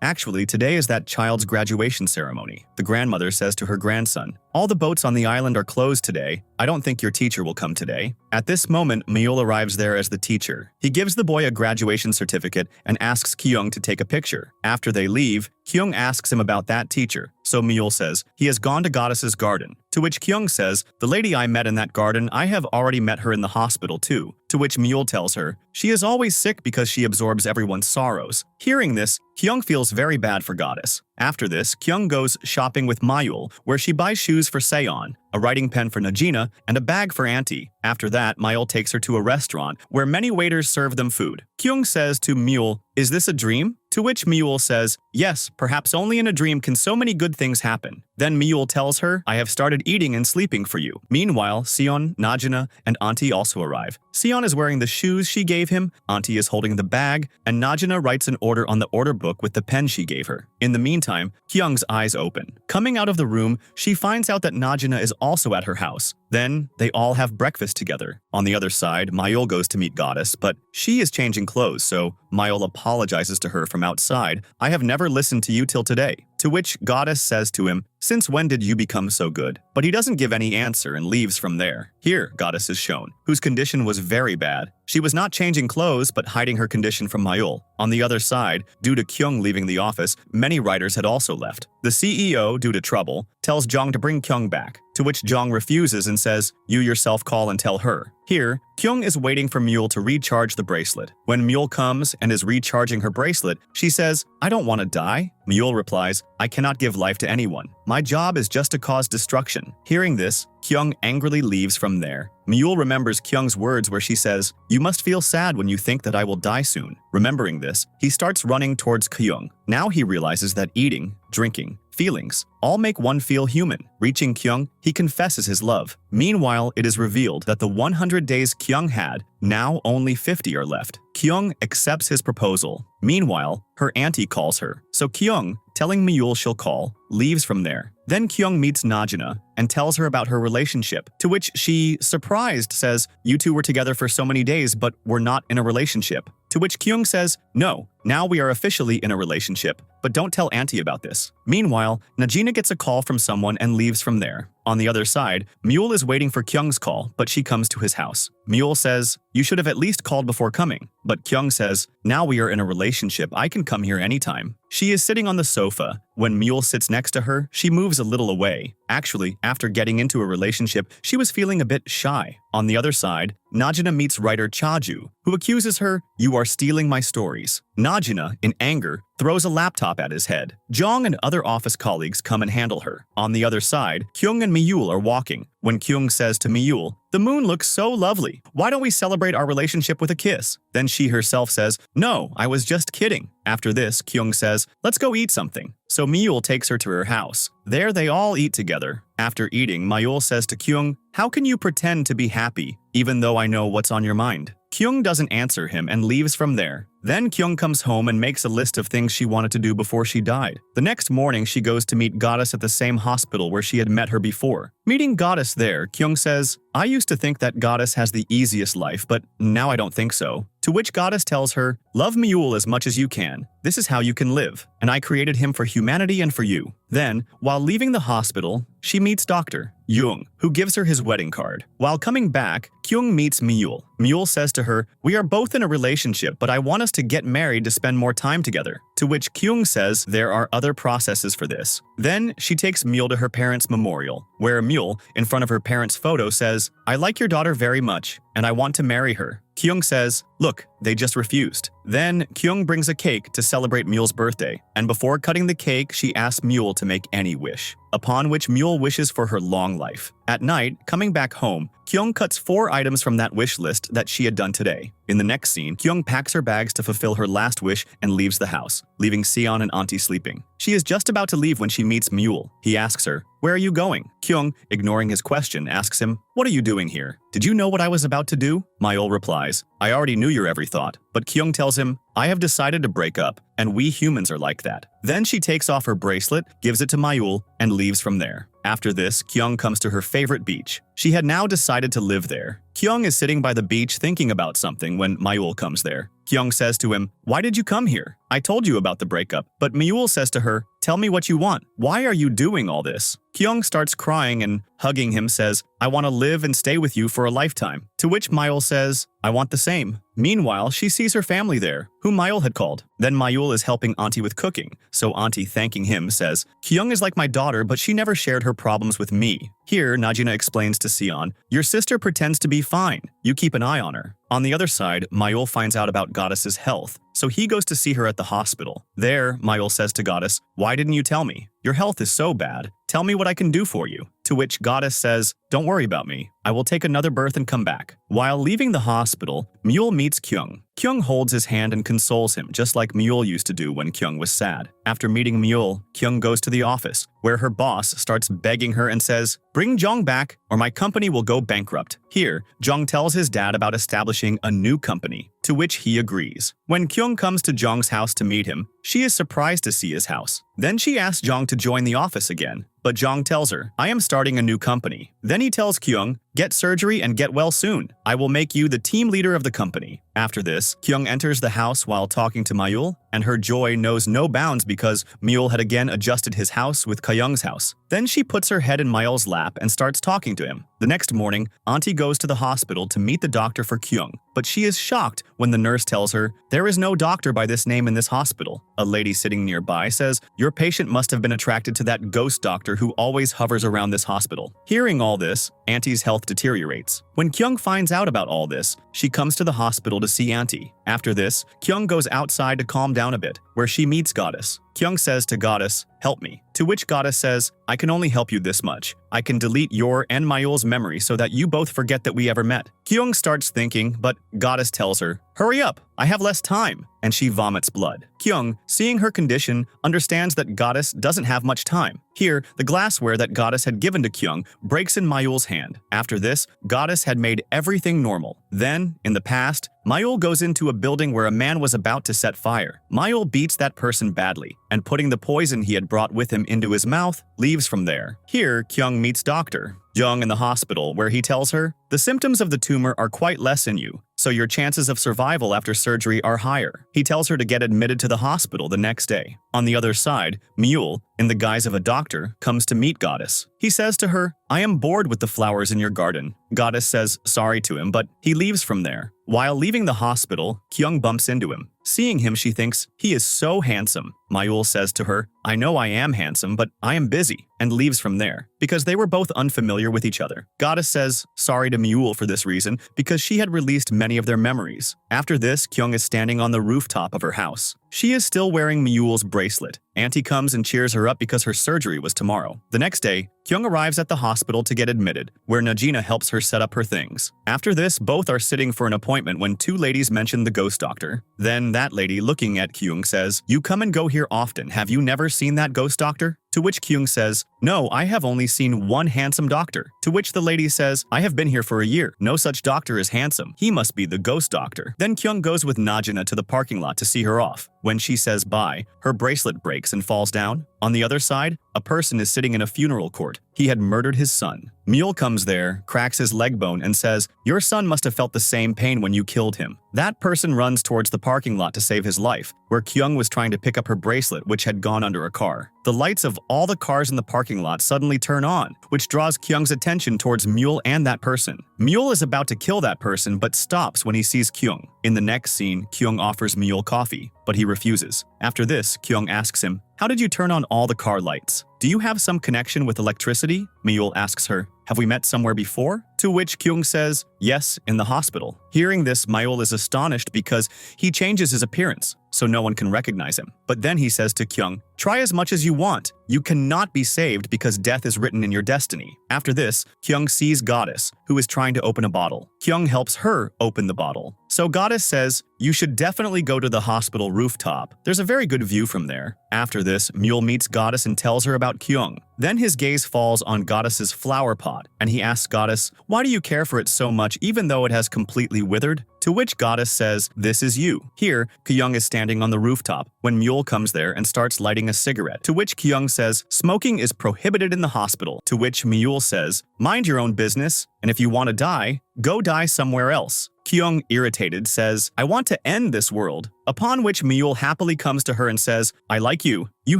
Actually, today is that child's graduation ceremony. The grandmother says to her grandson, "All the boats on the island are closed today. I don't think your teacher will come today." At this moment, Mule arrives there as the teacher. He gives the boy a graduation certificate and asks Kyung to take a picture. After they leave, Kyung asks him about that teacher. So Mule says, he has gone to Goddess's garden. To which Kyung says, "The lady I met in that garden, I have already met her in the hospital too." To which Mule tells her, "She is always sick because she absorbs everyone's sorrows." Hearing this, Kyung feels very bad for Goddess. After this, Kyung goes shopping with Mayul, where she buys shoes for Seon, a writing pen for Najina, and a bag for Auntie. After that, Mayul takes her to a restaurant, where many waiters serve them food. Kyung says to Mule, "Is this a dream?" To which Mule says, "Yes, perhaps only in a dream can so many good things happen." Then Mule tells her, "I have started eating and sleeping for you." Meanwhile, Seon, Najina, and Auntie also arrive. Seon is wearing the shoes she gave him, Auntie is holding the bag, and Najina writes an order on the order book with the pen she gave her. In the meantime, Kyung's eyes open. Coming out of the room, she finds out that Najina is also at her house. Then, they all have breakfast together. On the other side, Mayul goes to meet Goddess, but she is changing clothes, so Mayul apologizes to her from outside. "I have never listened to you till today." To which Goddess says to him, "Since when did you become so good?" But he doesn't give any answer and leaves from there. Here, Goddess is shown, whose condition was very bad. She was not changing clothes, but hiding her condition from Mayul. On the other side, due to Kyung leaving the office, many writers had also left. The CEO, due to trouble, tells Jong to bring Kyung back, to which Jong refuses and says, "You yourself call and tell her." Here, Kyung is waiting for Mule to recharge the bracelet. When Mule comes and is recharging her bracelet, she says, "I don't want to die." Mule replies, "I cannot give life to anyone. My job is just to cause destruction." Hearing this, Kyung angrily leaves from there. Mule remembers Kyung's words where she says, "You must feel sad when you think that I will die soon." Remembering this, he starts running towards Kyung. Now he realizes that eating, drinking, feelings all make one feel human. Reaching Kyung, he confesses his love. Meanwhile, it is revealed that the 100 days Kyung had, now only 50 are left. Kyung accepts his proposal. Meanwhile, her auntie calls her. So Kyung, telling Mule she'll call, leaves from there. Then Kyung meets Najina and tells her about her relationship, to which she, surprised, says, "You two were together for so many days but were not in a relationship." To which Kyung says, "No, now we are officially in a relationship, but don't tell Auntie about this." Meanwhile, Najina gets a call from someone and leaves from there. On the other side, Mule is waiting for Kyung's call, but she comes to his house. Mule says, "You should have at least called before coming." But Kyung says, "Now we are in a relationship, I can come here anytime." She is sitting on the sofa. When Mule sits next to her, she moves a little away. Actually, after getting into a relationship, she was feeling a bit shy. On the other side, Najina meets writer Chaju, who accuses her, "You are stealing my stories." Najina, in anger, throws a laptop at his head. Jong and other office colleagues come and handle her. On the other side, Kyung and Miyul are walking, when Kyung says to Miyul, "The moon looks so lovely. Why don't we celebrate our relationship with a kiss?" Then she herself says, "No, I was just kidding." After this, Kyung says, "Let's go eat something." So Miyul takes her to her house. There they all eat together. After eating, Miyul says to Kyung, "How can you pretend to be happy, even though I know what's on your mind?" Kyung doesn't answer him and leaves from there. Then Kyung comes home and makes a list of things she wanted to do before she died. The next morning, she goes to meet Goddess at the same hospital where she had met her before. Meeting Goddess there, Kyung says, "I used to think that Goddess has the easiest life, but now I don't think so." To which Goddess tells her, "Love Miyul as much as you can. This is how you can live, and I created him for humanity and for you." Then, while leaving the hospital, she meets Dr. Jung, who gives her his wedding card. While coming back, Kyung meets Miyul. Miyul says to her, "We are both in a relationship, but I want us to get married to spend more time together." To which Kyung says there are other processes for this. Then she takes Miyul to her parents' memorial, where Miyul, in front of her parents' photo, says, "I like your daughter very much, and I want to marry her." Kyung says, "Look, they just refused." Then Kyung brings a cake to celebrate Miyul's birthday, and before cutting the cake, she asks Miyul to make any wish, upon which Miyul wishes for her long life. At night, coming back home, Kyung cuts 4 items from that wish list that she had done today. In the next scene, Kyung packs her bags to fulfill her last wish and leaves the house, leaving Seon and Auntie sleeping. She is just about to leave when she meets Miyul. He asks her, "Where are you going?" Kyung, ignoring his question, asks him, "What are you doing here? Did you know what I was about to do?" Miyul replies, "I already knew your every thought." But Kyung tells him, "I have decided to break up, and we humans are like that." Then she takes off her bracelet, gives it to Miyul, and leaves from there. After this, Kyung comes to her favorite beach. She had now decided to live there. Kyung is sitting by the beach thinking about something when Miyul comes there. Kyung says to him, "Why did you come here? I told you about the breakup." But Miyul says to her, "Tell me what you want. Why are you doing all this?" Kyung starts crying and, hugging him, says, "I want to live and stay with you for a lifetime." To which Miyul says, "I want the same." Meanwhile, she sees her family there, whom Miyul had called. Then Miyul is helping Auntie with cooking, so Auntie, thanking him, says, "Kyung is like my daughter, but she never shared her problems with me." Here, Najina explains to Seon, "Your sister pretends to be fine. You keep an eye on her." On the other side, Miyul finds out about Goddess's health, so he goes to see her at the hospital. There, Miyul says to Goddess, "Why didn't you tell me? Your health is so bad. Tell me what I can do for you." To which Goddess says, "Don't worry about me. I will take another birth and come back." While leaving the hospital, Miyul meets Kyung. Kyung holds his hand and consoles him, just like Miyul used to do when Kyung was sad. After meeting Miyul, Kyung goes to the office, where her boss starts begging her and says, "Bring Jong back, or my company will go bankrupt." Here, Jong tells his dad about establishing a new company, to which he agrees. When Kyung comes to Jong's house to meet him, she is surprised to see his house. Then she asks Jong to join the office again, but Jong tells her, "I am starting a new company." Then he tells Kyung, "Get surgery and get well soon. I will make you the team leader of the company." After this, Kyung enters the house while talking to Miyul, and her joy knows no bounds because Miyul had again adjusted his house with Kyung's house. Then she puts her head in Miyul's lap and starts talking to him. The next morning, Auntie goes to the hospital to meet the doctor for Kyung, but she is shocked when the nurse tells her, "There is no doctor by this name in this hospital." A lady sitting nearby says, "Your patient must have been attracted to that ghost doctor who always hovers around this hospital." Hearing all this, Auntie's health deteriorates. When Kyung finds out about all this, she comes to the hospital to see Auntie. After this, Kyung goes outside to calm down a bit, where she meets Goddess. Kyung says to Goddess, "Help me." To which Goddess says, "I can only help you this much. I can delete your and Miyul's memory so that you both forget that we ever met." Kyung starts thinking, but Goddess tells her, "Hurry up, I have less time," and she vomits blood. Kyung, seeing her condition, understands that Goddess doesn't have much time. Here, the glassware that Goddess had given to Kyung breaks in Miyul's hand. After this, Goddess had made everything normal. Then, in the past, Miyul goes into a building where a man was about to set fire. Miyul beats that person badly, and putting the poison he had brought with him into his mouth, leaves from there. Here, Kyung meets Dr. Jung in the hospital, where he tells her, "The symptoms of the tumor are quite less in you, so your chances of survival after surgery are higher." He tells her to get admitted to the hospital the next day. On the other side, Miyul, in the guise of a doctor, comes to meet Goddess. He says to her, "I am bored with the flowers in your garden." Goddess says sorry to him, but he leaves from there. While leaving the hospital, Kyung bumps into him. Seeing him, she thinks, "He is so handsome." Miyul says to her, "I know I am handsome, but I am busy," and leaves from there, because they were both unfamiliar with each other. Goddess says sorry to Miyul for this reason, because she had released many of their memories. After this, Kyung is standing on the rooftop of her house. She is still wearing Mule bracelet. Auntie comes and cheers her up because her surgery was tomorrow. The next day, Kyung arrives at the hospital to get admitted, where Najina helps her set up her things. After this, both are sitting for an appointment when two ladies mention the ghost doctor. Then that lady, looking at Kyung, says, "You come and go here often. Have you never seen that ghost doctor?" To which Kyung says, "No, I have only seen one handsome doctor." To which the lady says, "I have been here for a year. No such doctor is handsome. He must be the ghost doctor." Then Kyung goes with Najina to the parking lot to see her off. When she says bye, her bracelet breaks and falls down. On the other side, a person is sitting in a funeral court. He had murdered his son. Mule comes there, cracks his leg bone, and says, "Your son must have felt the same pain when you killed him." That person runs towards the parking lot to save his life, where Kyung was trying to pick up her bracelet, which had gone under a car. The lights of all the cars in the parking lot suddenly turn on, which draws Kyung's attention towards Mule and that person. Mule is about to kill that person, but stops when he sees Kyung. In the next scene, Kyung offers Mule coffee, but he refuses. After this, Kyung asks him, "How did you turn on all the car lights? Do you have some connection with electricity?" Mule asks her, "Have we met somewhere before?" To which Kyung says, "Yes, in the hospital." Hearing this, Mule is astonished because he changes his appearance, so no one can recognize him. But then he says to Kyung, "Try as much as you want. You cannot be saved because death is written in your destiny." After this, Kyung sees Goddess, who is trying to open a bottle. Kyung helps her open the bottle. So Goddess says, "You should definitely go to the hospital rooftop. There's a very good view from there." After this, Mule meets Goddess and tells her about Kyung. Then his gaze falls on Goddess's flower pot, and he asks Goddess, "Why do you care for it so much even though it has completely withered?" To which Goddess says, "This is you." Here, Kyung is standing on the rooftop when Mule comes there and starts lighting a cigarette. To which Kyung says, "Smoking is prohibited in the hospital." To which Mule says, "Mind your own business, and if you want to die, go die somewhere else." Kyung, irritated, says, "I want to end this world." Upon which Mule happily comes to her and says, "I like you. You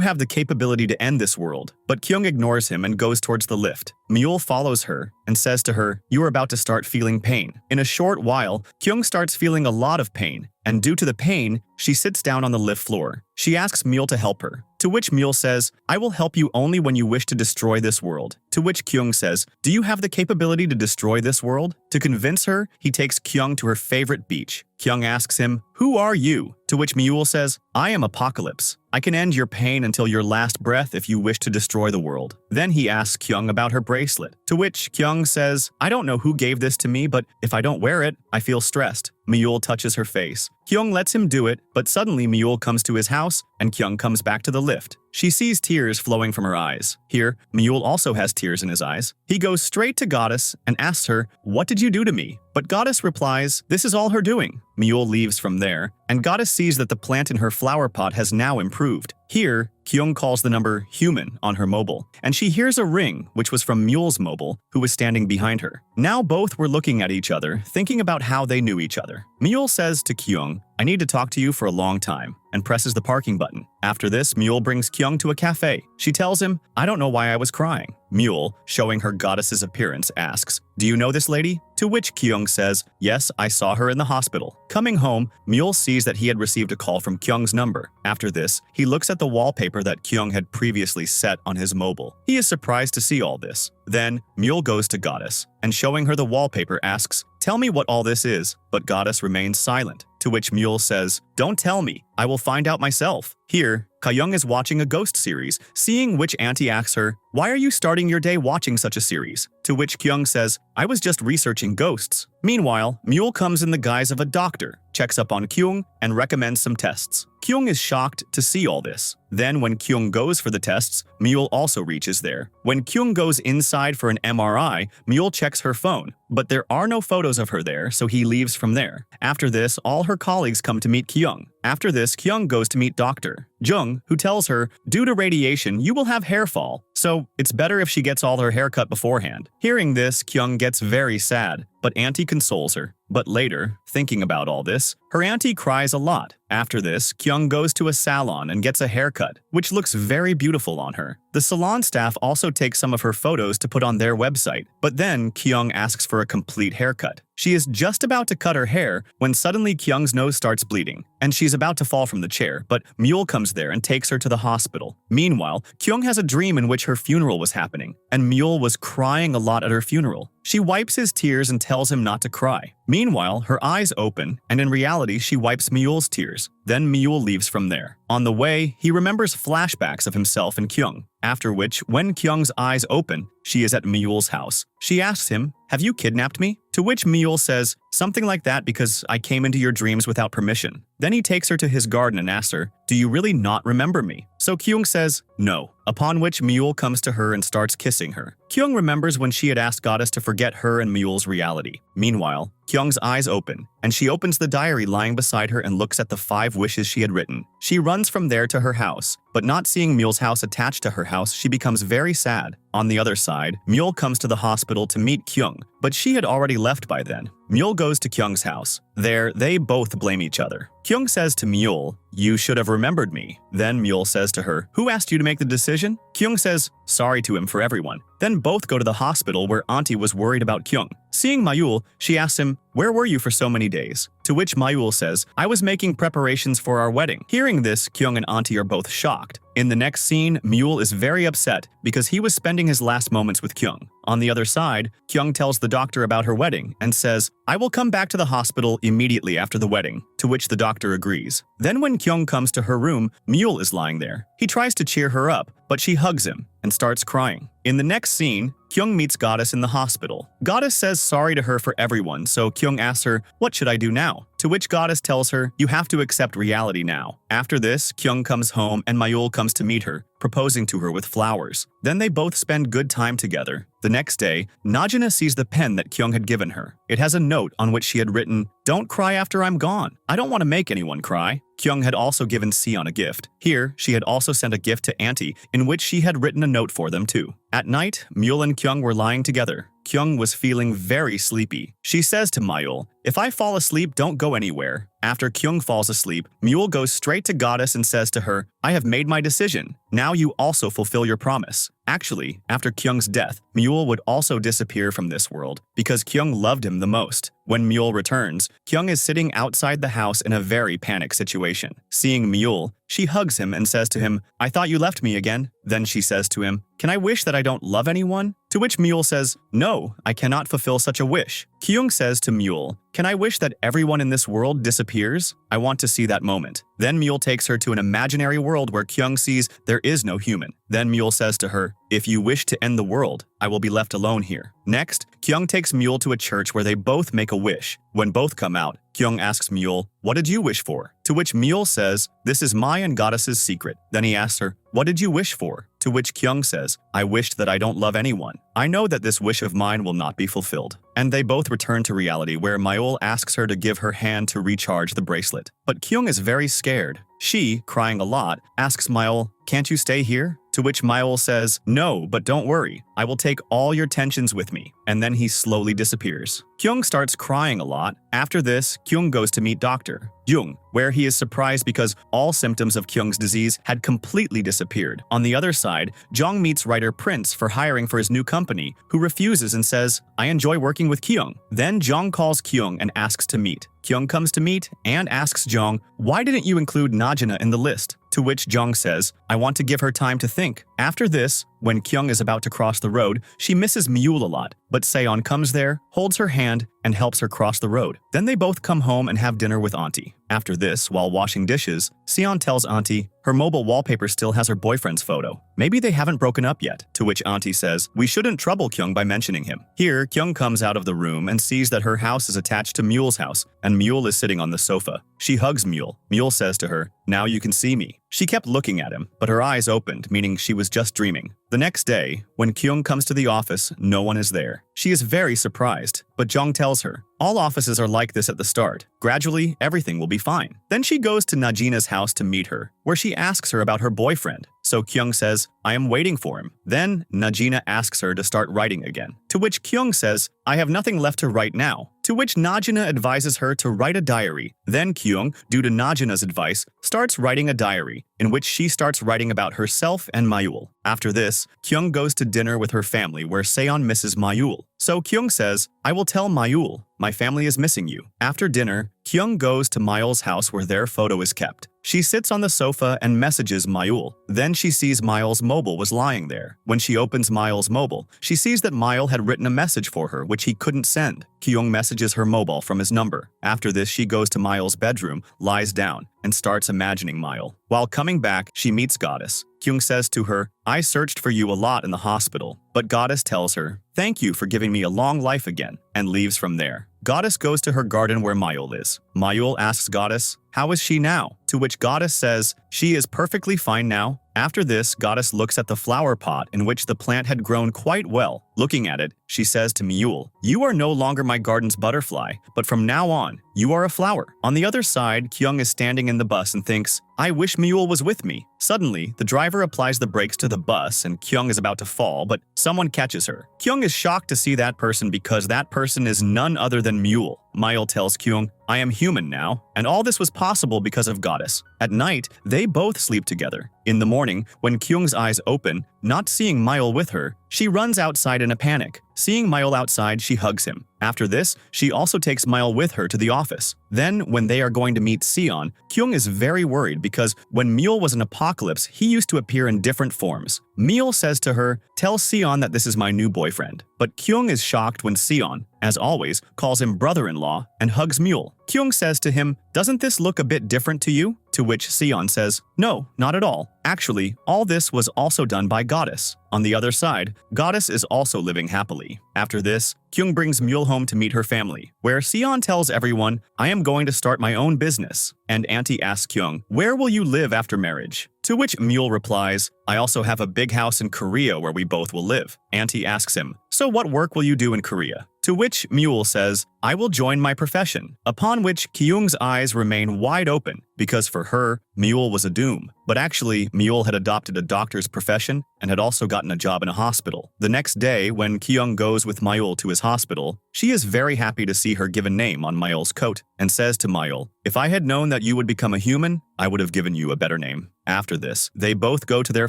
have the capability to end this world." But Kyung ignores him and goes towards the lift. Mule follows her and says to her, "You are about to start feeling pain." In a short while, Kyung starts feeling a lot of pain, and due to the pain, she sits down on the lift floor. She asks Mule to help her. To which Mule says, "I will help you only when you wish to destroy this world." To which Kyung says, "Do you have the capability to destroy this world?" To convince her, he takes Kyung to her favorite beach. Kyung asks him, "Who are you?" To which Mule says, "I am Apocalypse. I can end your pain until your last breath if you wish to destroy the world." Then he asks Kyung about her bracelet. To which Kyung says, "I don't know who gave this to me, but if I don't wear it, I feel stressed." Mule touches her face. Kyung lets him do it, but suddenly Mule comes to his house and Kyung comes back to the lift. She sees tears flowing from her eyes. Here, Mule also has tears in his eyes. He goes straight to Goddess and asks her, "What did you do to me?" But Goddess replies, "This is all her doing." Mule leaves from there, and Goddess sees that the plant in her flower pot has now improved. Here, Kyung calls the number human on her mobile, and she hears a ring, which was from Mule's mobile, who was standing behind her. Now both were looking at each other, thinking about how they knew each other. Mule says to Kyung, "I need to talk to you for a long time," and presses the parking button. After this, Mule brings Kyung to a cafe. She tells him, "I don't know why I was crying." Mule, showing her Goddess's appearance, asks, "Do you know this lady?" To which Kyung says, "Yes, I saw her in the hospital." Coming home, Mule sees that he had received a call from Kyung's number. After this, he looks at the wallpaper that Kyung had previously set on his mobile. He is surprised to see all this. Then, Mule goes to Goddess, and showing her the wallpaper asks, "Tell me what all this is." But Goddess remains silent. To which Mule says, "Don't tell me, I will find out myself." Here, Kyung is watching a ghost series, seeing which Auntie asks her, "Why are you starting your day watching such a series?" To which Kyung says, "I was just researching ghosts." Meanwhile, Mule comes in the guise of a doctor, checks up on Kyung, and recommends some tests. Kyung is shocked to see all this. Then when Kyung goes for the tests, Mule also reaches there. When Kyung goes inside for an MRI, Mule checks her phone, but there are no photos of her there, so he leaves from there. After this, all her colleagues come to meet Kyung. After this, Kyung goes to meet Dr. Jung, who tells her, "Due to radiation, you will have hair fall, so it's better if she gets all her hair cut beforehand." Hearing this, Kyung gets very sad, but Auntie consoles her. But later, thinking about all this, her auntie cries a lot. After this, Kyung goes to a salon and gets a haircut, which looks very beautiful on her. The salon staff also takes some of her photos to put on their website, but then Kyung asks for a complete haircut. She is just about to cut her hair when suddenly Kyung's nose starts bleeding, and she's about to fall from the chair, but Mule comes there and takes her to the hospital. Meanwhile, Kyung has a dream in which her funeral was happening, and Mule was crying a lot at her funeral. She wipes his tears and tells him not to cry. Meanwhile, her eyes open, and in reality, she wipes Myul's tears. Then Myul leaves from there. On the way, he remembers flashbacks of himself and Kyung, after which, when Kyung's eyes open, she is at Myul's house. She asks him, "Have you kidnapped me?" To which Myul says, "Something like that because I came into your dreams without permission." Then he takes her to his garden and asks her, "Do you really not remember me?" So Kyung says, "No." Upon which Myul comes to her and starts kissing her. Kyung remembers when she had asked Goddess to forget her and Myul's reality. Meanwhile, Kyung's eyes open, and she opens the diary lying beside her and looks at the 5 wishes she had written. She runs from there to her house, but not seeing Myul's house attached to her house, she becomes very sad. On the other side, Myul comes to the hospital to meet Kyung, but she had already left by then. Myul goes to Kyung's house. There, they both blame each other. Kyung says to Myul, "You should have remembered me." Then Myul says to her, "Who asked you to make the decision?" Kyung says, "Sorry to him for everyone." Then both go to the hospital where Auntie was worried about Kyung. Seeing Myul, she asks him, "Where were you for so many days?" To which Myul says, "I was making preparations for our wedding." Hearing this, Kyung and Auntie are both shocked. In the next scene, Myul is very upset because he was spending his last moments with Kyung. On the other side, Kyung tells the doctor about her wedding and says, "I will come back to the hospital immediately after the wedding," to which the doctor agrees. Then when Kyung comes to her room, Myul is lying there. He tries to cheer her up, but she hugs him and starts crying. In the next scene, Kyung meets Goddess in the hospital. Goddess says sorry to her for everyone, so Kyung asks her, "What should I do now?" To which Goddess tells her, "You have to accept reality now." After this, Kyung comes home and Myul comes to meet her, proposing to her with flowers. Then they both spend good time together. The next day, Najina sees the pen that Kyung had given her. It has a note on which she had written, "Don't cry after I'm gone. I don't want to make anyone cry." Kyung had also given Sion a gift. Here, she had also sent a gift to Auntie, in which she had written a note for them too. At night, Myul and Kyung were lying together. Kyung was feeling very sleepy. She says to Myul, "If I fall asleep, don't go anywhere." After Kyung falls asleep, Myul goes straight to Goddess and says to her, "I have made my decision. Now you also fulfill your promise." Actually, after Kyung's death, Myul would also disappear from this world because Kyung loved him the most. When Myul returns, Kyung is sitting outside the house in a very panicked situation. Seeing Myul, she hugs him and says to him, "I thought you left me again." Then she says to him, "Can I wish that I don't love anyone?" To which Myul says, "No, I cannot fulfill such a wish." Kyung says to Myul, "Can I wish that everyone in this world disappears? I want to see that moment." Then Myul takes her to an imaginary world where Kyung sees there is no human. Then Myul says to her, "If you wish to end the world, I will be left alone here." Next, Kyung takes Myul to a church where they both make a wish. When both come out, Kyung asks Myul, "What did you wish for?" To which Myul says, "This is my and Goddess's secret." Then he asks her, "What did you wish for?" To which Kyung says, "I wished that I don't love anyone. I know that this wish of mine will not be fulfilled." And they both return to reality where Myul asks her to give her hand to recharge the bracelet. But Kyung is very scared. She, crying a lot, asks Myul, "Can't you stay here?" To which Myul says, "No, but don't worry. I will take all your tensions with me." And then he slowly disappears. Kyung starts crying a lot. After this, Kyung goes to meet Dr. Jung, where he is surprised because all symptoms of Kyung's disease had completely disappeared. On the other side, Jong meets writer Prince for hiring for his new company, who refuses and says, "I enjoy working with Kyung." Then Jong calls Kyung and asks to meet. Kyung comes to meet and asks Jong, "Why didn't you include Najina in the list?" To which Jong says, "I want to give her time to think." After this, when Kyung is about to cross the road, she misses Myul a lot, but Seon comes there, holds her hand, and helps her cross the road. Then they both come home and have dinner with Auntie. After this, while washing dishes, Seon tells Auntie her mobile wallpaper still has her boyfriend's photo. Maybe they haven't broken up yet, to which Auntie says, "We shouldn't trouble Kyung by mentioning him." Here, Kyung comes out of the room and sees that her house is attached to Myul's house, and Myul is sitting on the sofa. She hugs Myul. Myul says to her, "Now you can see me." She kept looking at him, but her eyes opened, meaning she was just dreaming. The next day, when Kyung comes to the office, no one is there. She is very surprised, but Jong tells her, "All offices are like this at the start. Gradually, everything will be fine." Then she goes to Najina's house to meet her, where she asks her about her boyfriend. So Kyung says, "I am waiting for him." Then Najina asks her to start writing again, to which Kyung says, "I have nothing left to write now." To which Najina advises her to write a diary. Then Kyung, due to Najina's advice, starts writing a diary, in which she starts writing about herself and Myul. After this, Kyung goes to dinner with her family where Seon misses Myul. So Kyung says, I will tell Mayul, my family is missing you. After dinner, Kyung goes to Mayul's house where their photo is kept. She sits on the sofa and messages Mayul. Then she sees Mayul's mobile was lying there. When she opens Mayul's mobile, she sees that Mayul had written a message for her which he couldn't send. Kyung messages her mobile from his number. After this, she goes to Mayul's bedroom, lies down, and starts imagining Mayul. While coming back, she meets Goddess. Kyung says to her, I searched for you a lot in the hospital, but Goddess tells her, thank you for giving me a long life again, and leaves from there. Goddess goes to her garden where Mayul is. Mayul asks Goddess, how is she now? To which Goddess says, she is perfectly fine now. After this, Goddess looks at the flower pot in which the plant had grown quite well. Looking at it, she says to Mayul, you are no longer my garden's butterfly, but from now on, you are a flower. On the other side, Kyung is standing in the bus and thinks, I wish Mayul was with me. Suddenly, the driver applies the brakes to the bus and Kyung is about to fall, but someone catches her. Kyung is shocked to see that person because that person is none other than Mayul. Mayul tells Kyung, I am human now, and all this was possible because of Goddess. At night, they both sleep together. In the morning, when Kyung's eyes open, not seeing Mayul with her, she runs outside in a panic. Seeing Mayul outside, she hugs him. After this, she also takes Mayul with her to the office. Then, when they are going to meet Sion, Kyung is very worried because when Mule was in Apocalypse, he used to appear in different forms. Mule says to her, tell Sion that this is my new boyfriend. But Kyung is shocked when Sion, as always, calls him brother-in-law and hugs Mule. Kyung says to him, doesn't this look a bit different to you? To which Sion says, no, not at all. Actually, all this was also done by Goddess. On the other side, Goddess is also living happily. After this, Kyung brings Mule home to meet her family, where Sion tells everyone, I am going to start my own business. And Auntie asks Kyung, where will you live after marriage? To which Mule replies, I also have a big house in Korea where we both will live. Auntie asks him, so what work will you do in Korea? To which Mule says, I will join my profession. Upon which Kyung's eyes remain wide open, because for her, Mule was a doom. But actually, Mule had adopted a doctor's profession and had also gotten a job in a hospital. The next day, when Kyung goes with Mayul to his hospital, she is very happy to see her given name on Mayul's coat and says to Mayul, if I had known that you would become a human, I would have given you a better name. After this, they both go to their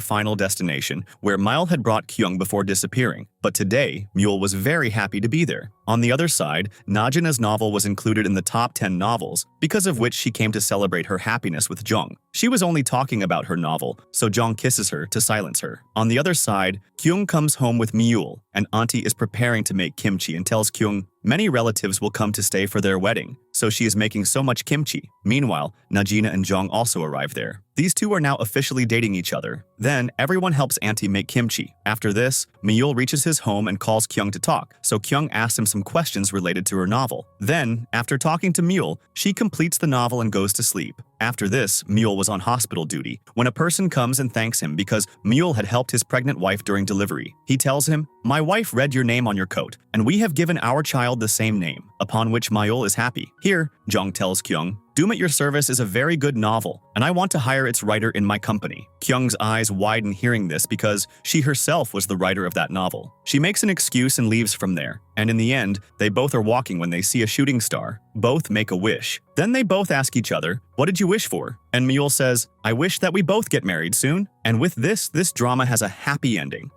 final destination, where Mayul had brought Kyung before disappearing. But today, Mule was very happy to be there. On the other side, Najina's novel was included in the top 10 novels, because of which she came to celebrate her happiness with Jung. She was only talking about her novel, so Jung kisses her to silence her. On the other side, Kyung comes home with Mule, and Auntie is preparing to make kimchi and tells Kyung many relatives will come to stay for their wedding, so she is making so much kimchi. Meanwhile, Najina and Jung also arrive there. These two are now officially dating each other. Then, everyone helps Auntie make kimchi. After this, Mule reaches his home and calls Kyung to talk, so Kyung asks him some questions related to her novel. Then, after talking to Mule, she completes the novel and goes to sleep. After this, Mule was on hospital duty when a person comes and thanks him because Mule had helped his pregnant wife during delivery. He tells him, my wife read your name on your coat, and we have given our child the same name, upon which Mayul is happy. Here, Jung tells Kyung, Doom at Your Service is a very good novel, and I want to hire its writer in my company. Kyung's eyes widen hearing this because she herself was the writer of that novel. She makes an excuse and leaves from there, and in the end, they both are walking when they see a shooting star. Both make a wish. Then they both ask each other, what did you wish for? And Mule says, I wish that we both get married soon. And with this drama has a happy ending.